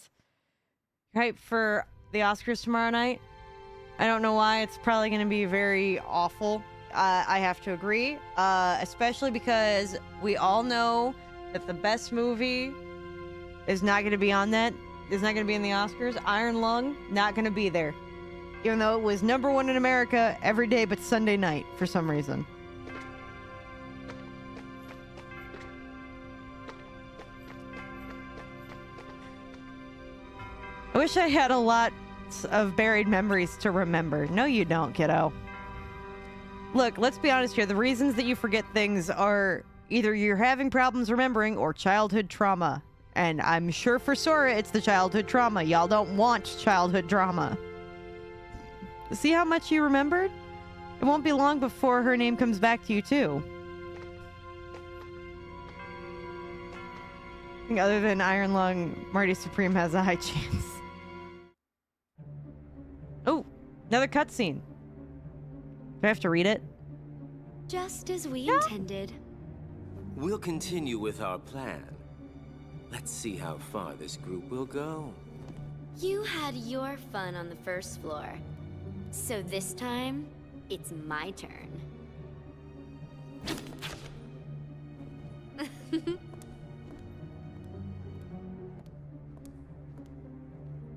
Hype for the Oscars tomorrow night? I don't know why. It's probably going to be very awful. I have to agree. Especially because we all know that the best movie is not going to be on that. Is not going to be in the Oscars. Iron Lung, not going to be there. Even though it was #1 in America every day but Sunday night for some reason. I wish I had a lot of buried memories to remember. No, you don't, kiddo. Look, let's be honest here. The reasons that you forget things are either you're having problems remembering or childhood trauma. And I'm sure for Sora, it's the childhood trauma. Y'all don't want childhood drama. See how much you remembered? It won't be long before her name comes back to you, too. I think other than Iron Lung, Marty Supreme has a high chance. Oh, another cutscene. Do I have to read it? Just as we intended. We'll continue with our plan. Let's see how far this group will go. You had your fun on the first floor. So this time, it's my turn.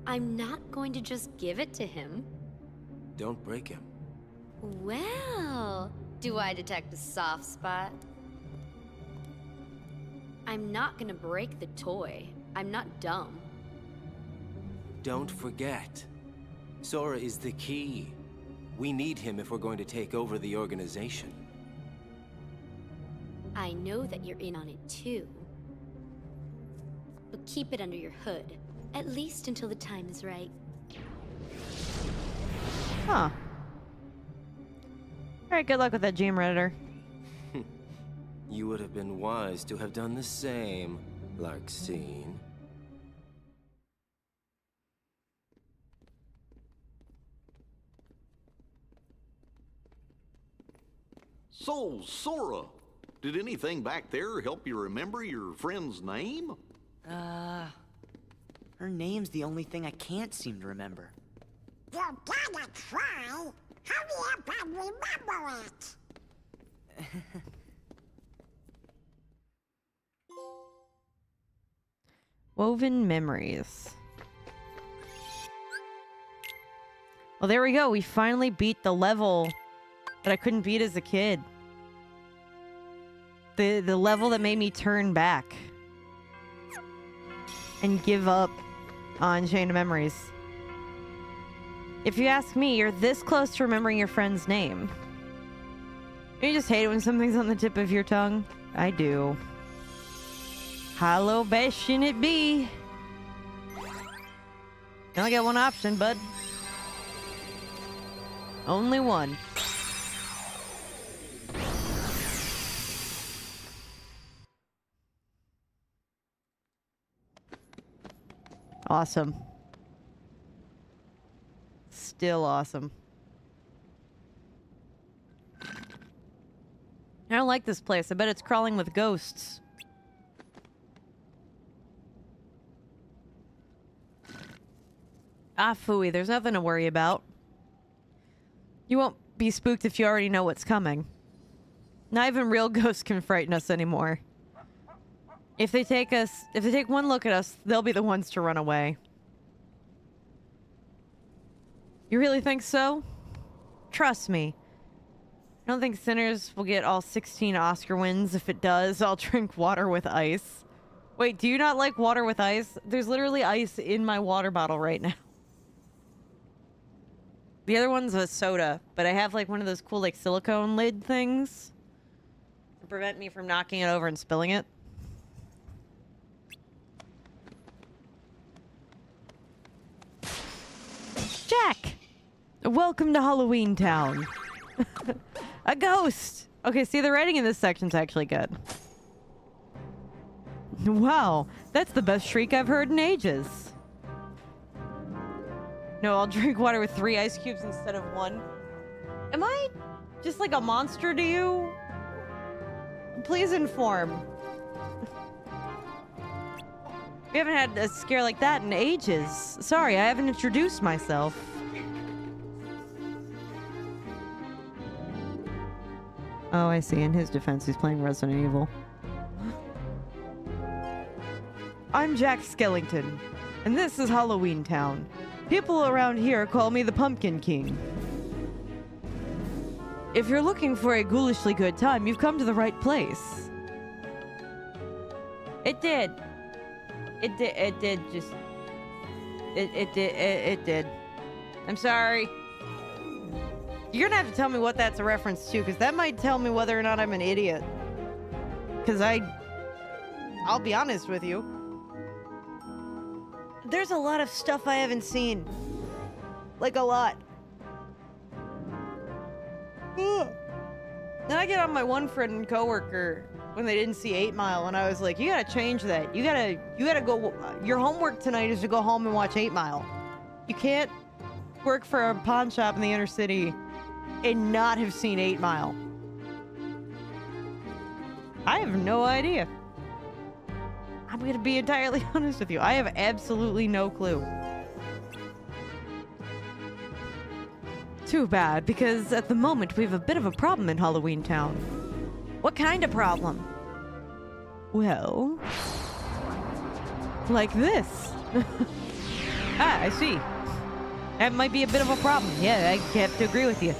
I'm not going to just give it to him. Don't break him. Well, do I detect a soft spot? I'm not gonna break the toy. I'm not dumb. Don't forget, Sora is the key. We need him if we're going to take over the organization. I know that you're in on it too. But keep it under your hood, at least until the time is right. Huh. Alright, good luck with that GM Redditor. You would have been wise to have done the same, Larxene. So, Sora, did anything back there help you remember your friend's name? Her name's the only thing I can't seem to remember. You gotta try. Hurry up and remember it. Woven Memories. Well, there we go. We finally beat the level that I couldn't beat as a kid. The level that made me turn back and give up on Chain of Memories. If you ask me, you're this close to remembering your friend's name. You just hate it when something's on the tip of your tongue? I do. Hollow Bastion it be. You only got one option, bud. Only one. Awesome. Still awesome. I don't like this place. I bet it's crawling with ghosts. Ah, phooey. There's nothing to worry about. You won't be spooked if you already know what's coming. Not even real ghosts can frighten us anymore. If they take one look at us, they'll be the ones to run away. You really think so? Trust me. I don't think Sinners will get all 16 Oscar wins. If it does, I'll drink water with ice. Wait, do you not like water with ice? There's literally ice in my water bottle right now. The other one's a soda, but I have like one of those cool like silicone lid things to prevent me from knocking it over and spilling it. Jack! Welcome to Halloween Town. A ghost! Okay, see, the writing in this section's actually good. Wow, that's the best shriek I've heard in ages. No, I'll drink water with 3 ice cubes instead of 1. Am I just like a monster to you? Please inform. We haven't had a scare like that in ages. Sorry, I haven't introduced myself. Oh, I see. In his defense, he's playing Resident Evil. I'm Jack Skellington, and this is Halloween Town. People around here call me the Pumpkin King. If you're looking for a ghoulishly good time, you've come to the right place. It did. It did. I'm sorry. You're gonna have to tell me what that's a reference to, because that might tell me whether or not I'm an idiot. Because I'll be honest with you. There's a lot of stuff I haven't seen. Like, a lot. Then I get on my one friend and coworker when they didn't see 8 Mile, and I was like, you gotta change that. You gotta go, your homework tonight is to go home and watch 8 Mile. You can't work for a pawn shop in the inner city and not have seen 8 Mile. I have no idea. I'm gonna be entirely honest with you. I have absolutely no clue. Too bad, because at the moment we have a bit of a problem in Halloween Town. What kind of problem? Well, like this. Ah, I see. That might be a bit of a problem. Yeah, I have to agree with you.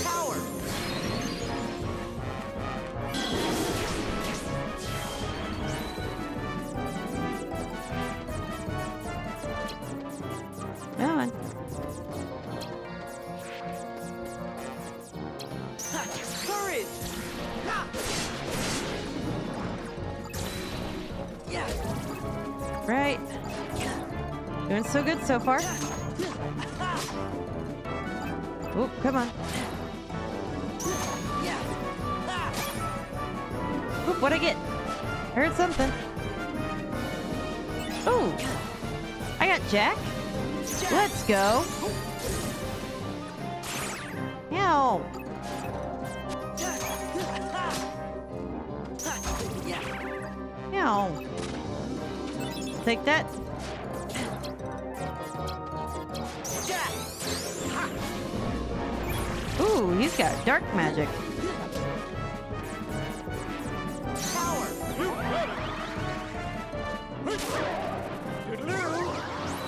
Power. Come on. Courage. Yeah. Right. Doing so good so far. Oh, come on. Yeah. Oop, what'd I get? I heard something. Oh, I got Jack. Let's go. Meow. Meow. Take that. Ooh, he's got dark magic. Power.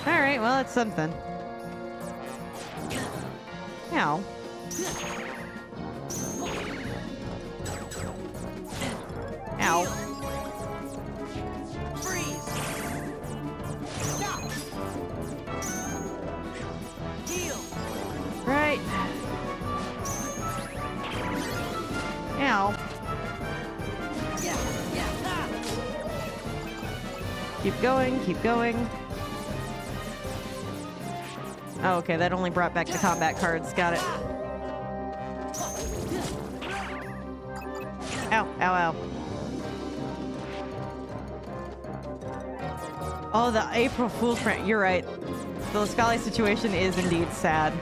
Alright, well, it's something. Meow. Ow. Freeze. Stop. Heal. Right. Ow. Yeah. Yeah. Keep going, keep going. Oh, okay, that only brought back the combat cards. Got it. Ow, ow, ow. Oh, the April Fool's prank. You're right. The Lascali situation is indeed sad.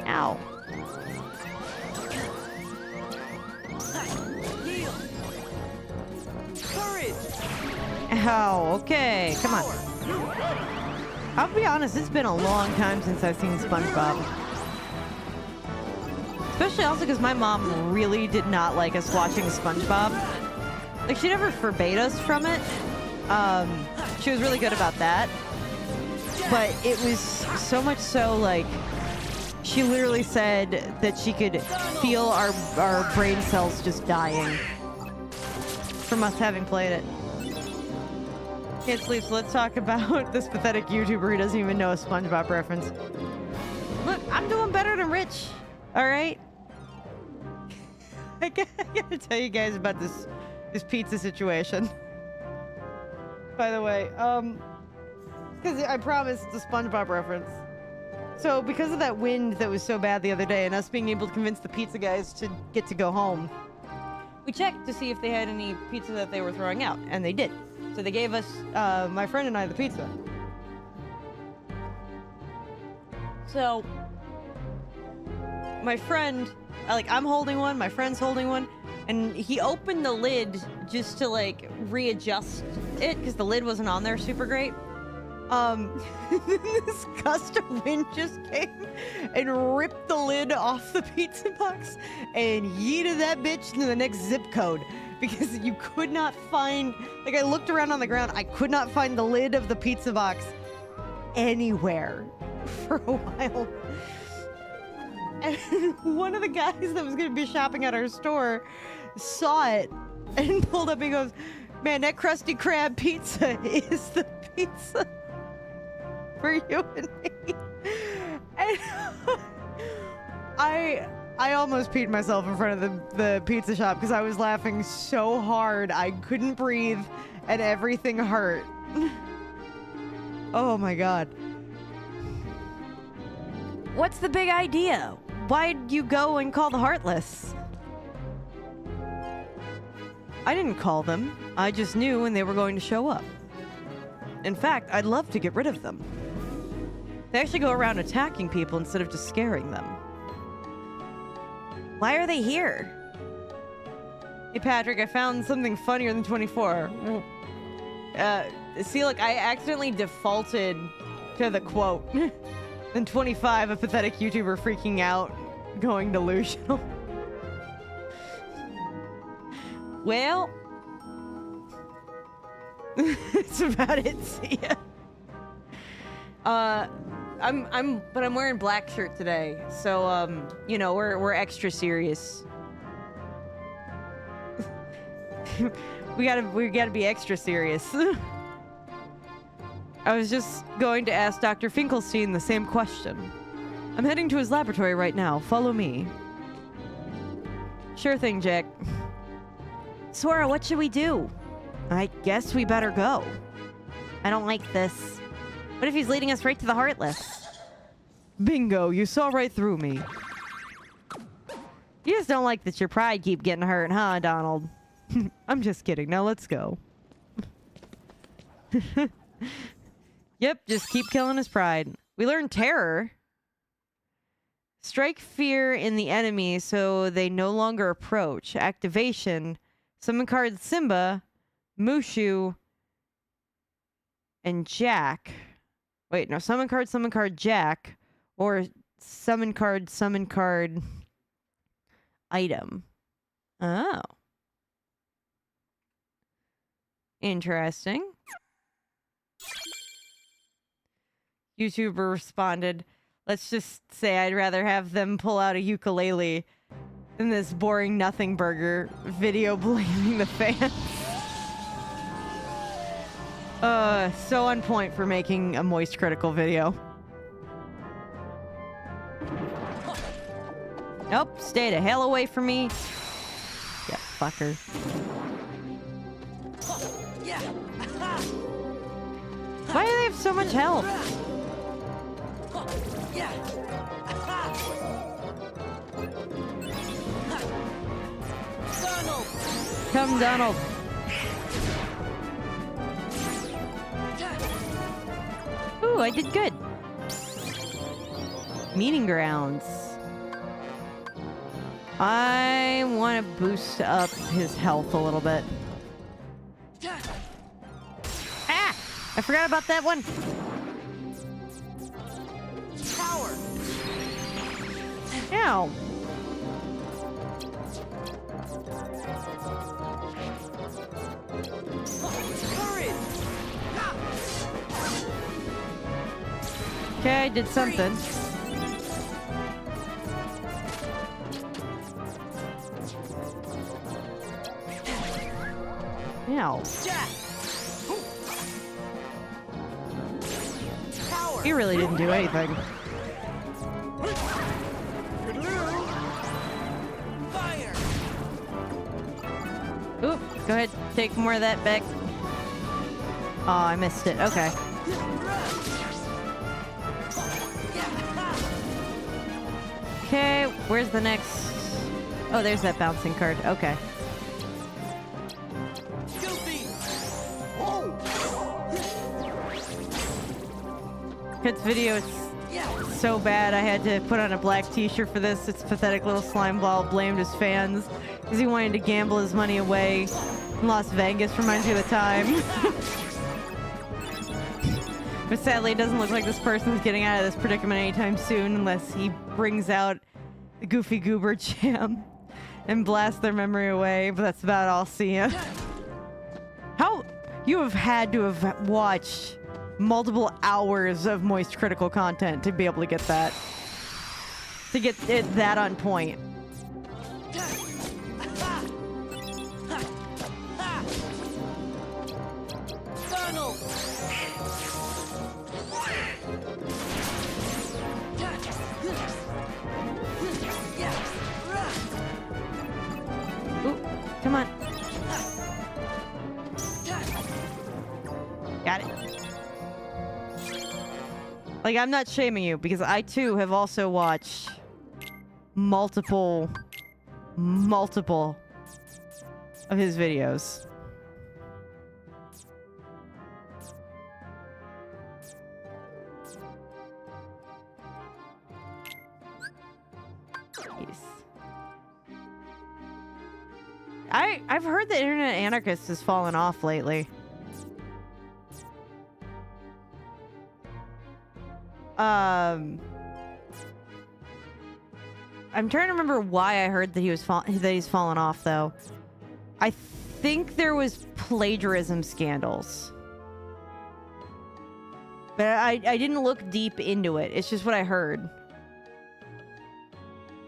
Ow. Ow, okay, come on. I'll be honest, it's been a long time since I've seen SpongeBob. Especially also because my mom really did not like us watching SpongeBob. Like, she never forbade us from it. She was really good about that. But it was so much so, like, she literally said that she could feel our brain cells just dying from us having played it. Can't sleep, so let's talk about this pathetic YouTuber who doesn't even know a SpongeBob reference. Look, I'm doing better than Rich. All right? I gotta tell you guys about this pizza situation. By the way, because I promised the SpongeBob reference. So because of that wind that was so bad the other day and us being able to convince the pizza guys to get to go home, we checked to see if they had any pizza that they were throwing out, and they did. So they gave us, my friend and I, the pizza. So, my friend, I'm holding one, my friend's holding one, and he opened the lid just to, like, readjust it, because the lid wasn't on there super great. This gust of wind just came and ripped the lid off the pizza box and yeeted that bitch to the next zip code. Because you could not find, like, I looked around on the ground, I could not find the lid of the pizza box anywhere for a while. And one of the guys that was going to be shopping at our store saw it and pulled up and goes, "Man, that Krusty Krab pizza is the pizza for you and me." And I almost peed myself in front of the pizza shop because I was laughing so hard I couldn't breathe and everything hurt. Oh my god. What's the big idea? Why'd you go and call the Heartless? I didn't call them. I just knew when they were going to show up. In fact, I'd love to get rid of them. They actually go around attacking people instead of just scaring them. Why are they here? Hey, Patrick, I found something funnier than 24. See, look, I accidentally defaulted to the quote. Then 25, a pathetic YouTuber freaking out, going delusional. Well, that's about it. See ya. But I'm wearing black shirt today, so you know, we're extra serious. we gotta be extra serious. I was just going to ask Dr. Finkelstein the same question. I'm heading to his laboratory right now. Follow me. Sure thing, Jack. Sora, what should we do? I guess we better go. I don't like this. What if he's leading us right to the Heartless? Bingo, you saw right through me. You just don't like that your pride keep getting hurt, huh, Donald? I'm just kidding. Now let's go. Yep, just keep killing his pride. We learned Terror. Strike fear in the enemy so they no longer approach. Activation. Summon cards Simba, Mushu, and Jack. Wait, no. Summon card Jack. Or summon card item. Oh. Interesting. YouTuber responded, let's just say I'd rather have them pull out a ukulele than this boring nothing burger video blaming the fans. So on point for making a moist critical video. Nope, stay the hell away from me. Yeah, fucker. Yeah. Why do they have so much health? Yeah. Donald. Come, Donald. Ooh, I did good. Meeting grounds. I want to boost up his health a little bit. Ah! I forgot about that one. Power. Ow. Courage. Okay, I did something. Ow. Jack. Power. He really didn't do anything. Fire. Oop, go ahead, take more of that back. Oh, I missed it. Okay. Okay, where's the next? Oh, there's that bouncing card. Okay. Goofy. Kid's video is so bad I had to put on a black t-shirt for this. It's pathetic little slime ball blamed his fans because he wanted to gamble his money away in Las Vegas. Reminds me of the time. But sadly, it doesn't look like this person's getting out of this predicament anytime soon unless he brings out the Goofy Goober Jam and blasts their memory away. But that's about all. See ya. How you have had to have watched multiple hours of Moist Critical content to be able to get that. To get it that on point. Donald. Ooh, come on. Got it. Like, I'm not shaming you because I too have also watched multiple of his videos. Jeez. I've heard that Internet Anarchist has fallen off lately. I'm trying to remember why I heard that he's fallen off though. I think there was plagiarism scandals. But I didn't look deep into it. It's just what I heard.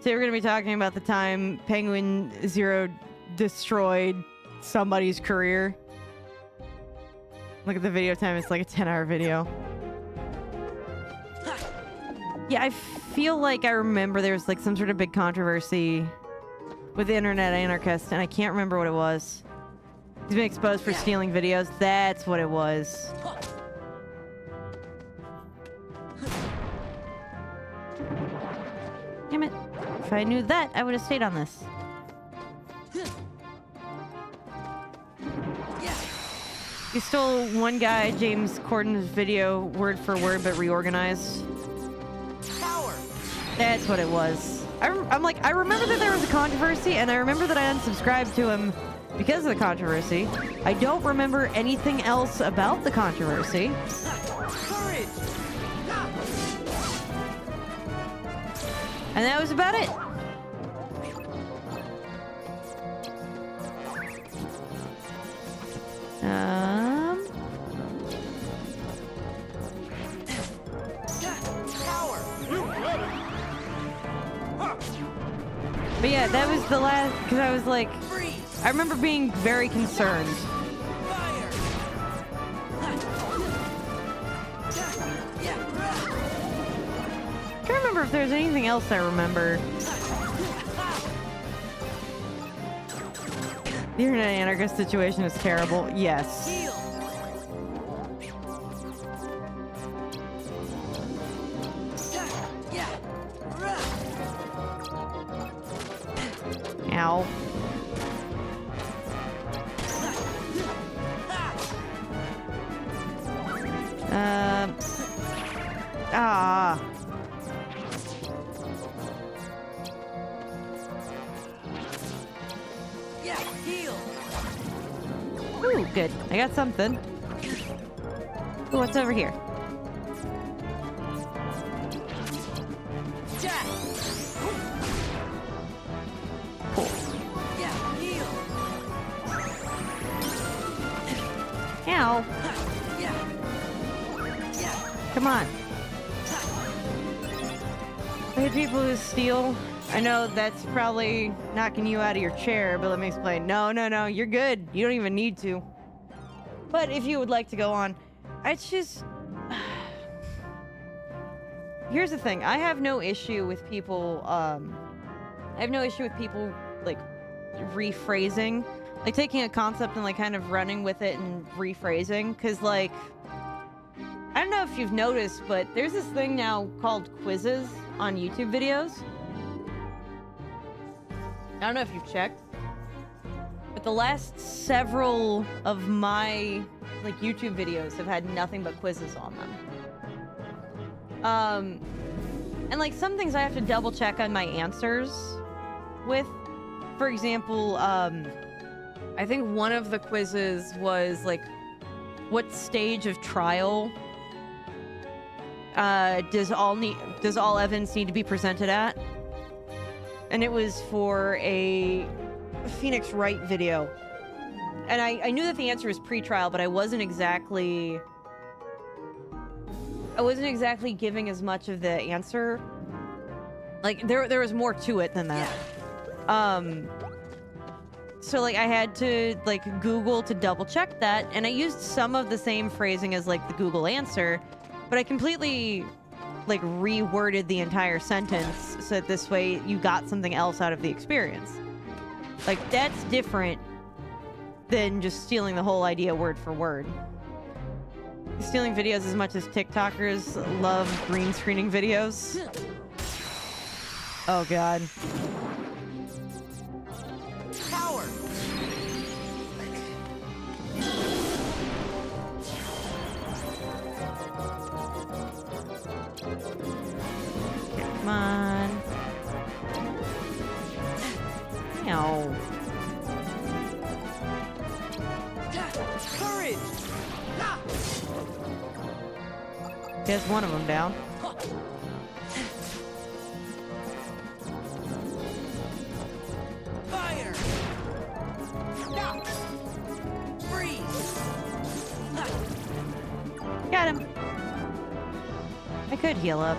So we're going to be talking about the time Penguin Zero destroyed somebody's career. Look at the video time. It's like a 10-hour video. Yeah, I feel like I remember there was like some sort of big controversy with the Internet Anarchist, and I can't remember what it was. He's been exposed for stealing videos. That's what it was. Damn it. If I knew that, I would have stayed on this. You stole one guy, James Corden's video, word for word, but reorganized. Power. That's what it was. I'm like, I remember that there was a controversy, and I remember that I unsubscribed to him because of the controversy. I don't remember anything else about the controversy. Courage. And that was about it. Power. But yeah, that was the last, because I was like, Freeze. I remember being very concerned. Fire. I can't remember if there's anything else I remember. You're in an anarchist situation is terrible. Yes. Heal. Yeah. Ow. Ah. Yeah. Heal. Ooh, good. I got something. Ooh, what's over here? Jack. Yeah. Heal. Ow. Yeah. Yeah. Come on. I hate people who steal. I know that's probably knocking you out of your chair, but let me explain. No, you're good. You don't even need to. But if you would like to go on, it's just... Here's the thing. I have no issue with people, I have no issue with people, like, rephrasing. Like, taking a concept and, like, kind of running with it and rephrasing. Because, like... I don't know if you've noticed, but there's this thing now called quizzes on YouTube videos. I don't know if you've checked, but the last several of my like YouTube videos have had nothing but quizzes on them. And like some things I have to double check on my answers with. For example, I think one of the quizzes was like, what stage of trial does all evidence need to be presented at? And it was for a Phoenix Wright video. And I knew that the answer was pre-trial, but I wasn't exactly giving as much of the answer. Like there was more to it than that. So like I had to like Google to double check that, and I used some of the same phrasing as like the Google answer, but I completely like reworded the entire sentence so that this way you got something else out of the experience. Like that's different than just stealing the whole idea word for word. Stealing videos as much as TikTokers love green screening videos. Oh god. Power. Come on. No. Courage. There's one of them down. Fire. Freeze. Got him. I could heal up.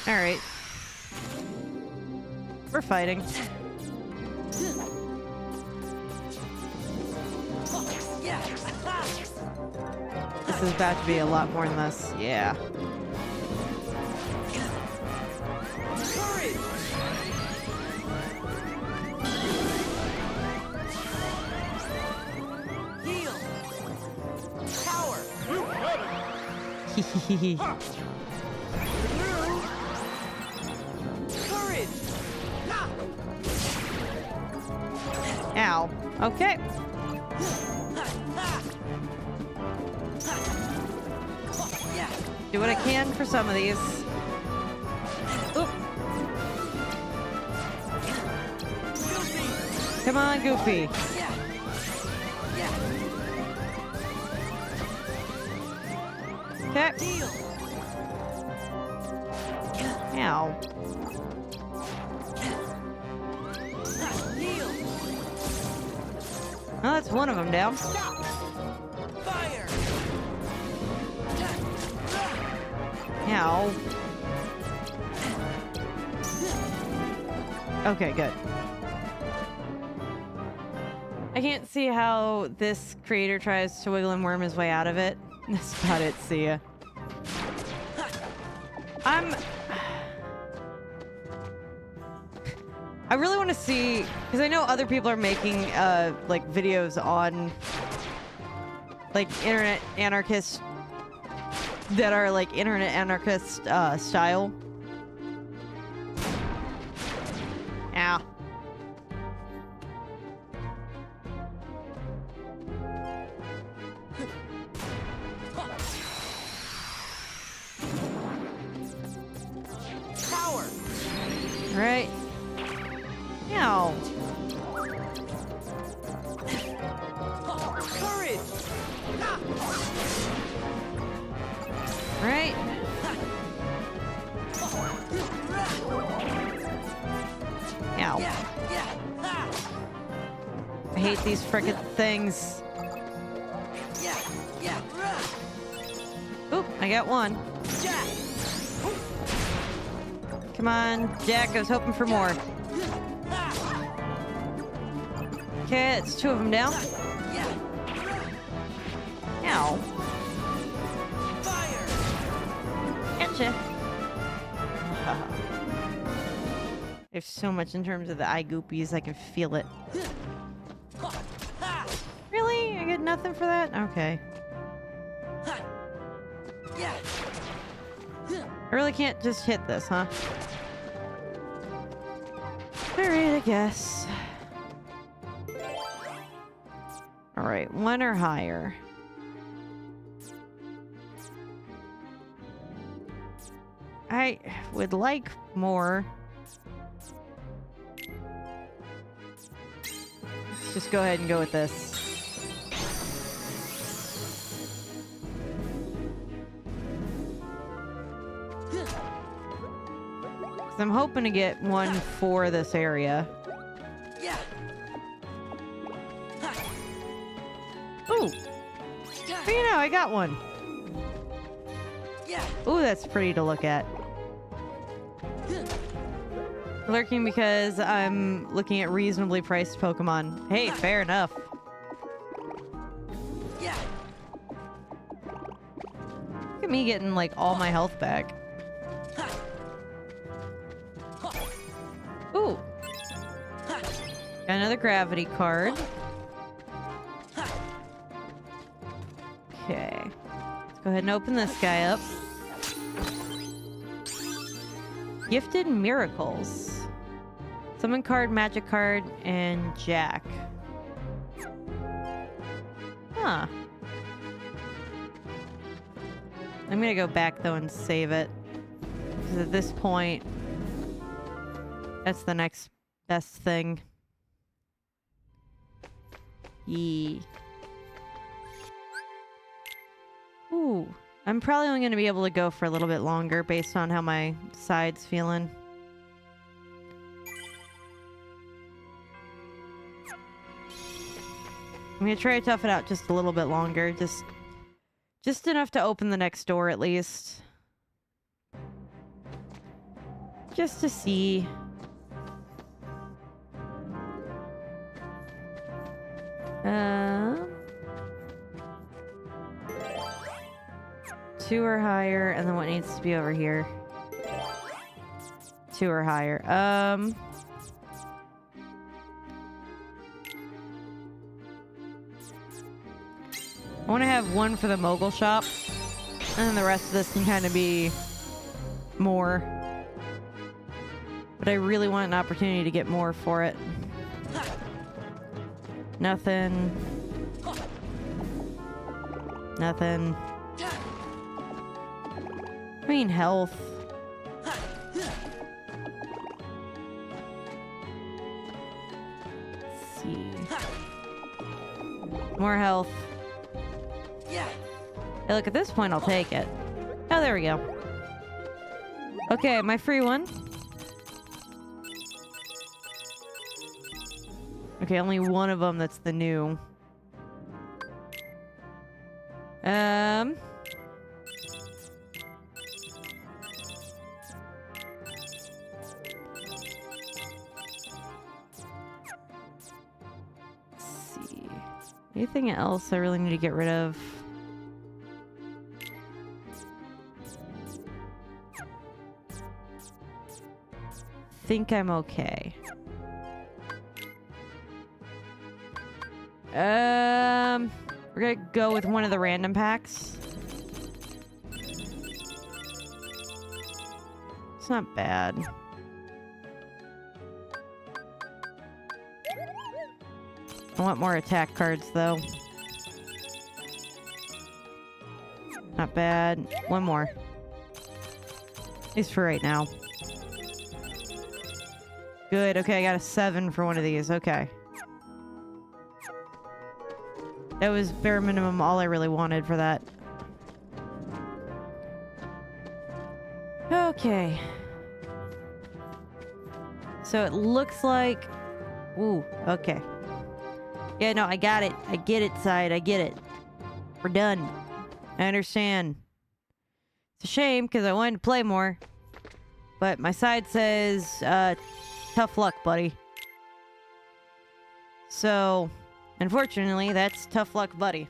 Alright. We're fighting. This is about to be a lot more than this. Yeah. Courage. Heal. Power. Courage. Ow. Okay. Do what I can for some of these. Oop. Come on, Goofy. Okay. Ow. Oh, that's one of them down. Fire. Ow. Okay, good. I can't see how this creator tries to wiggle and worm his way out of it. That's about it. See ya. I really want to see, because I know other people are making like videos on like internet anarchists that are like internet anarchist style. Ow. Power. Right. Ow. Courage. Right. Ow. I hate these frickin' things. Oop, I got one. Come on, Jack, I was hoping for more. Okay, it's two of them down. Ow. Fire. Gotcha. There's so much in terms of the eye goopies, I can feel it. Really? I get nothing for that? Okay. I really can't just hit this, huh? Alright, I guess. Alright, one or higher. I would like more. Let's just go ahead and go with this. 'Cause I'm hoping to get one for this area. Ooh! But you know, I got one. Ooh, that's pretty to look at. Lurking because I'm looking at reasonably priced Pokemon. Hey, fair enough. Look at me getting, like, all my health back. Ooh. Got another gravity card. Okay. Let's go ahead and open this guy up. Gifted Miracles. Summon card, magic card, and Jack. Huh. I'm gonna go back though and save it. Because at this point, that's the next best thing. Yee. Ooh. I'm probably only going to be able to go for a little bit longer based on how my side's feeling. I'm going to try to tough it out just a little bit longer. Just enough to open the next door at least. Just to see. Two or higher, and then what needs to be over here? Two or higher. I want to have one for the mogul shop, and then the rest of this can kind of be more. But I really want an opportunity to get more for it. Nothing. Nothing. I mean, health. Let's see. More health. Hey, look, at this point, I'll take it. Oh, there we go. Okay, my free one. Okay, only one of them that's the new. Anything else I really need to get rid of? think I'm okay. We're gonna go with one of the random packs. It's not bad. I want more attack cards, though. Not bad. One more. At least for right now. Good. Okay, I got a 7 for one of these. Okay. That was bare minimum all I really wanted for that. Okay. So it looks like... Ooh, okay. Yeah, no, I got it. I get it, side. I get it. We're done. I understand. It's a shame, because I wanted to play more. But my side says, tough luck, buddy. So, unfortunately, that's tough luck, buddy.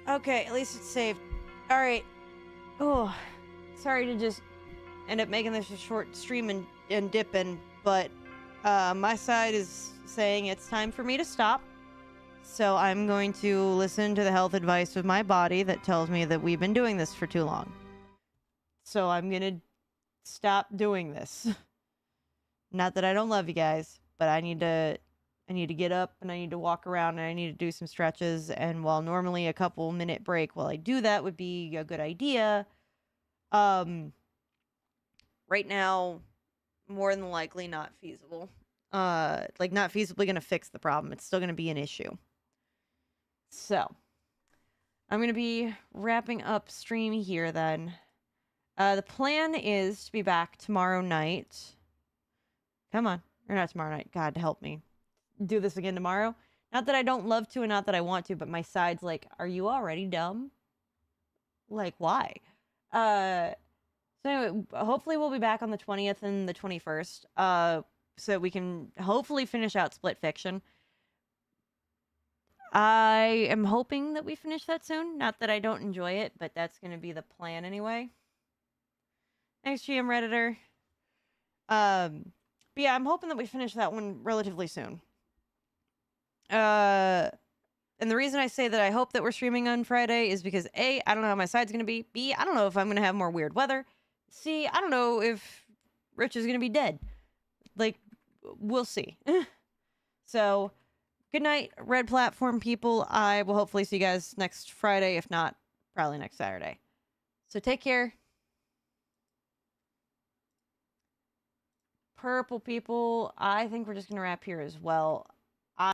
Okay, at least it's saved. Alright. Oh, sorry to just end up making this a short stream and dipping, but my side is saying it's time for me to stop. So I'm going to listen to the health advice of my body that tells me that we've been doing this for too long. So I'm going to stop doing this. Not that I don't love you guys, but I need to get up and I need to walk around and I need to do some stretches. And while normally a couple minute break while I do that would be a good idea, right now, more than likely not feasible. Like not feasibly going to fix the problem. It's still going to be an issue. So, I'm going to be wrapping up stream here then. The plan is to be back tomorrow night. Come on. Or not tomorrow night. God help me. Do this again tomorrow. Not that I don't love to and not that I want to, but my side's like, are you already dumb? Like, why? So anyway, hopefully we'll be back on the 20th and the 21st. So we can hopefully finish out Split Fiction. I am hoping that we finish that soon. Not that I don't enjoy it, but that's going to be the plan anyway. Thanks, GM Redditor. But yeah, I'm hoping that we finish that one relatively soon. And the reason I say that I hope that we're streaming on Friday is because A, I don't know how my side's going to be. B, I don't know if I'm going to have more weird weather. C, I don't know if Rich is going to be dead. Like, we'll see. So, good night, Red Platform people. I will hopefully see you guys next Friday, if not, probably next Saturday. So, take care. Purple people, I think we're just going to wrap here as well.